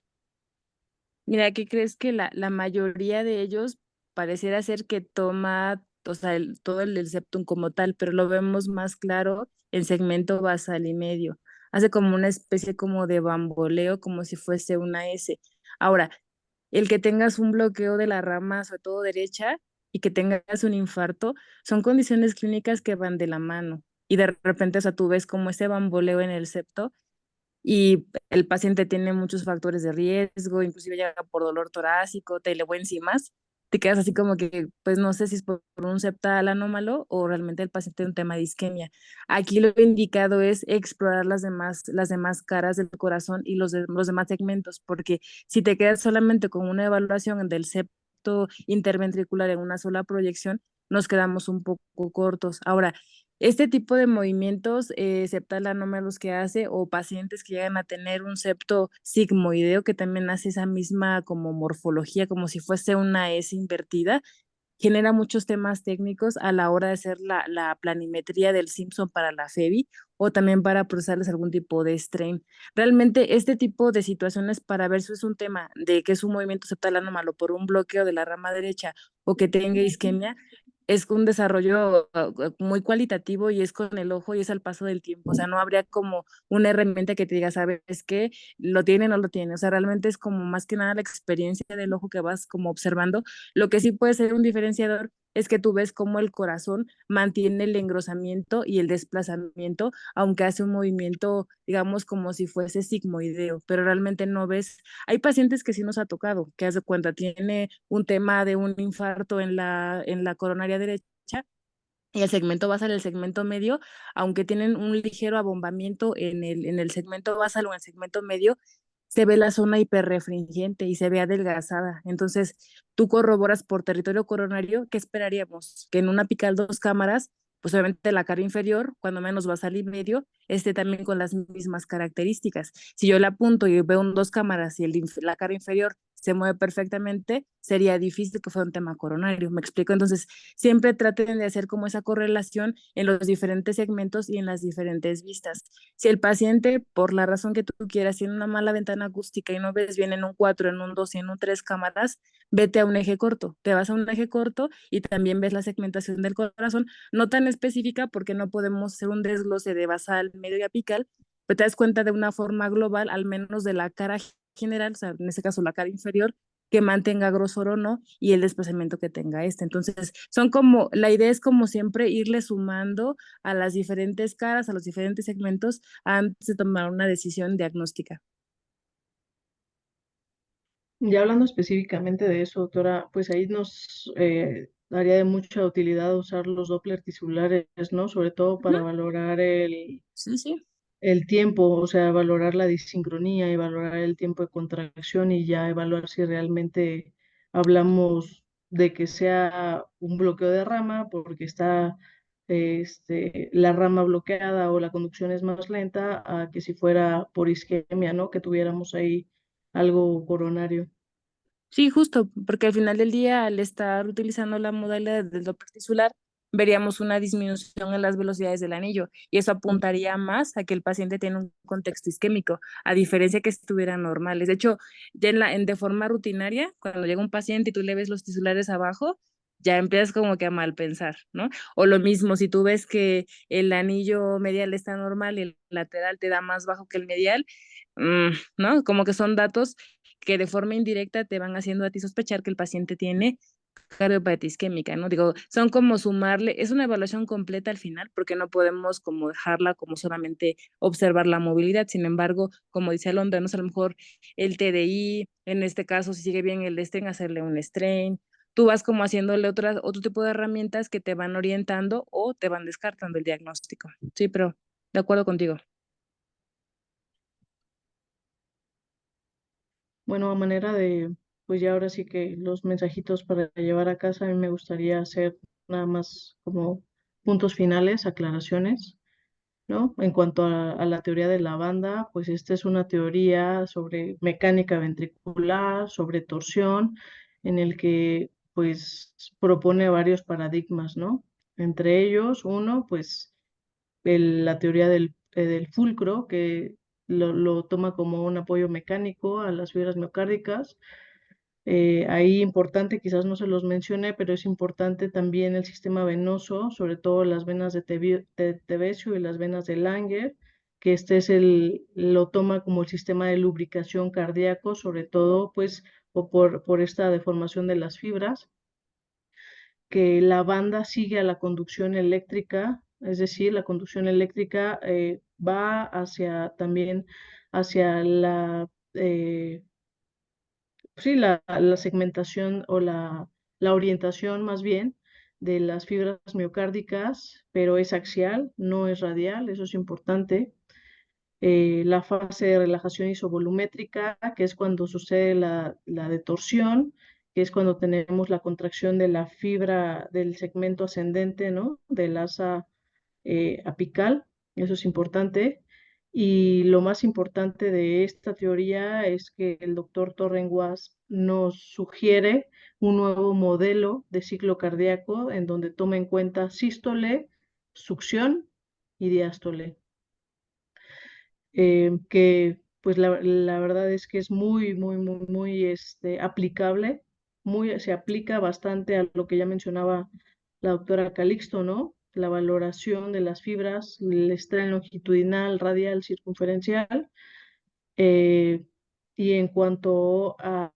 Mira, ¿qué crees que la mayoría de ellos pareciera ser que toma, o sea, todo el del septum como tal, pero lo vemos más claro en segmento basal y medio. Hace como una especie como de bamboleo, como si fuese una S. Ahora, el que tengas un bloqueo de la rama, sobre todo derecha, y que tengas un infarto, son condiciones clínicas que van de la mano. Y de repente, o sea, tú ves como ese bamboleo en el septo y el paciente tiene muchos factores de riesgo, inclusive llega por dolor torácico, teleoenzimas, te quedas así como que, pues no sé si es por un septal anómalo o realmente el paciente tiene un tema de isquemia. Aquí lo indicado es explorar las demás caras del corazón y los demás segmentos, porque si te quedas solamente con una evaluación del septo interventricular en una sola proyección, nos quedamos un poco cortos. Ahora, este tipo de movimientos septal anómalos que hace o pacientes que llegan a tener un septo sigmoideo que también hace esa misma como morfología, como si fuese una S invertida, genera muchos temas técnicos a la hora de hacer la planimetría del Simpson para la FEBI o también para procesarles algún tipo de strain. Realmente este tipo de situaciones para ver si es un tema de que es un movimiento septal anómalo por un bloqueo de la rama derecha o que tenga isquemia, es un desarrollo muy cualitativo y es con el ojo y es al paso del tiempo. O sea, no habría como una herramienta que te diga, ¿sabes qué? ¿Lo tiene o no lo tiene? O sea, realmente es como más que nada la experiencia del ojo que vas como observando. Lo que sí puede ser un diferenciador es que tú ves cómo el corazón mantiene el engrosamiento y el desplazamiento, aunque hace un movimiento, digamos, como si fuese sigmoideo, pero realmente no ves. Hay pacientes que sí nos ha tocado, que hace cuenta, tiene un tema de un infarto en la coronaria derecha y el segmento basal, el segmento medio, aunque tienen un ligero abombamiento en el segmento basal o en el segmento medio, se ve la zona hiperrefringente y se ve adelgazada. Entonces, tú corroboras por territorio coronario, ¿qué esperaríamos? Que en una apical 2 cámaras, pues obviamente la cara inferior, cuando menos basal y medio, esté también con las mismas características. Si yo la apunto y veo en 2 cámaras y la cara inferior se mueve perfectamente, sería difícil que fuera un tema coronario. ¿Me explico? Entonces, siempre traten de hacer como esa correlación en los diferentes segmentos y en las diferentes vistas. Si el paciente, por la razón que tú quieras, tiene una mala ventana acústica y no ves bien en un 4, en un 2 y en un 3 cámaras, vete a un eje corto. Te vas a un eje corto y también ves la segmentación del corazón, no tan específica porque no podemos hacer un desglose de basal, medio y apical, pero te das cuenta de una forma global, al menos de la cara general, o sea, en este caso la cara inferior, que mantenga grosor o no y el desplazamiento que tenga este. Entonces, la idea es como siempre irle sumando a las diferentes caras, a los diferentes segmentos antes de tomar una decisión diagnóstica. Ya hablando específicamente de eso, doctora, pues ahí nos daría de mucha utilidad usar los Doppler tisulares, ¿no? Sobre todo para Ujú. valorar Sí, sí. el tiempo, o sea, valorar la disincronía y valorar el tiempo de contracción y ya evaluar si realmente hablamos de que sea un bloqueo de rama porque está la rama bloqueada o la conducción es más lenta a que si fuera por isquemia, ¿no? Que tuviéramos ahí algo coronario. Sí, justo, porque al final del día, al estar utilizando la modalidad del Doppler tisular, veríamos una disminución en las velocidades del anillo y eso apuntaría más a que el paciente tiene un contexto isquémico, a diferencia que estuvieran normales. De hecho, ya de forma rutinaria, cuando llega un paciente y tú le ves los tisulares abajo, ya empiezas como que a mal pensar, ¿no? O lo mismo, si tú ves que el anillo medial está normal y el lateral te da más bajo que el medial, ¿no? Como que son datos que de forma indirecta te van haciendo a ti sospechar que el paciente tiene cardiopatía isquémica, ¿no? Digo, son como sumarle, es una evaluación completa al final, porque no podemos como dejarla como solamente observar la movilidad. Sin embargo, como dice Alondra, ¿no? A lo mejor el TDI, en este caso, si sigue bien el strain, hacerle un strain. Tú vas como haciéndole otro tipo de herramientas que te van orientando o te van descartando el diagnóstico. Sí, pero de acuerdo contigo. Bueno, a manera de, pues ya ahora sí que los mensajitos para llevar a casa, a mí me gustaría hacer nada más como puntos finales, aclaraciones, ¿no? En cuanto a la teoría de la banda, pues esta es una teoría sobre mecánica ventricular, sobre torsión, en el que pues propone varios paradigmas, ¿no? Entre ellos, uno, pues la teoría del fulcro, que lo toma como un apoyo mecánico a las fibras miocárdicas. Ahí importante, quizás no se los mencioné, pero es importante también el sistema venoso, sobre todo las venas de Tevesio y las venas de Langer, que lo toma como el sistema de lubricación cardíaco, sobre todo pues o por esta deformación de las fibras, que la banda sigue a la conducción eléctrica, es decir, la conducción eléctrica va hacia también hacia sí, la segmentación o la orientación más bien de las fibras miocárdicas, pero es axial, no es radial, eso es importante. La fase de relajación isovolumétrica, que es cuando sucede la detorsión, que es cuando tenemos la contracción de la fibra del segmento ascendente, ¿no? Del asa apical, eso es importante. Y lo más importante de esta teoría es que el doctor Torrenguas nos sugiere un nuevo modelo de ciclo cardíaco en donde toma en cuenta sístole, succión y diástole, que pues la verdad es que es muy aplicable, se aplica bastante a lo que ya mencionaba la doctora Calixto, ¿no? La valoración de las fibras, el strain longitudinal, radial, circunferencial. eh, y en cuanto a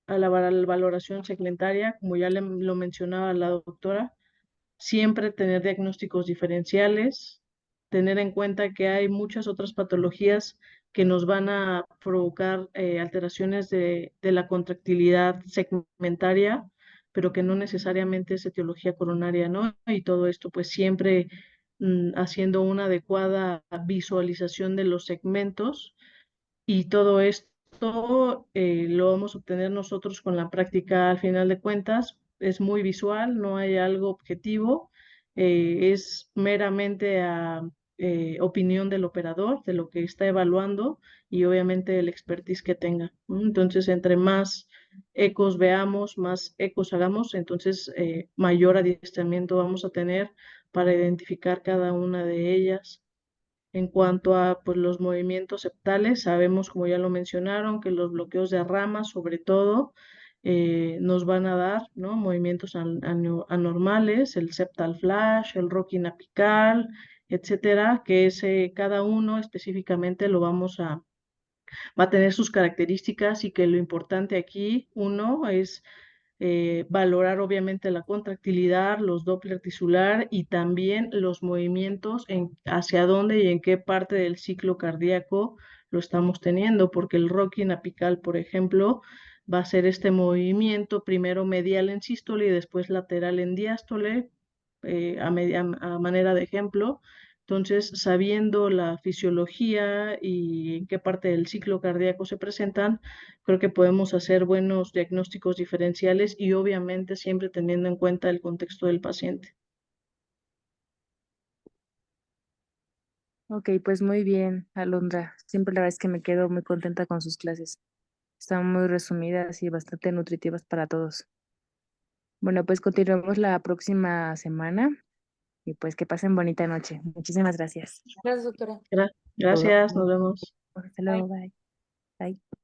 la valoración segmentaria, como ya lo mencionaba la doctora, siempre tener diagnósticos diferenciales, tener en cuenta que hay muchas otras patologías que nos van a provocar alteraciones de la contractilidad segmentaria, pero que no necesariamente es etiología coronaria, ¿no? Y todo esto pues siempre haciendo una adecuada visualización de los segmentos, y todo esto lo vamos a obtener nosotros con la práctica al final de cuentas. Es muy visual, no hay algo objetivo, es meramente a opinión del operador, de lo que está evaluando y obviamente el expertise que tenga. Entonces, entre más ecos veamos, más ecos hagamos, entonces mayor adiestramiento vamos a tener para identificar cada una de ellas. En cuanto a pues, los movimientos septales, sabemos, como ya lo mencionaron, que los bloqueos de ramas, sobre todo, nos van a dar, ¿no? Movimientos anormales, el septal flash, el rocking apical, etcétera, que cada uno específicamente va a tener sus características, y que lo importante aquí, uno, es valorar obviamente la contractilidad, los Doppler tisular y también los movimientos hacia dónde y en qué parte del ciclo cardíaco lo estamos teniendo, porque el rocking apical, por ejemplo, va a ser este movimiento primero medial en sístole y después lateral en diástole, a manera de ejemplo. Entonces, sabiendo la fisiología y en qué parte del ciclo cardíaco se presentan, creo que podemos hacer buenos diagnósticos diferenciales y obviamente siempre teniendo en cuenta el contexto del paciente. Ok, pues muy bien, Alondra. Siempre la verdad es que me quedo muy contenta con sus clases. Están muy resumidas y bastante nutritivas para todos. Bueno, pues continuamos la próxima semana y pues que pasen bonita noche. Muchísimas gracias. Gracias, doctora. Gracias, nos vemos. Hasta luego, bye. Bye.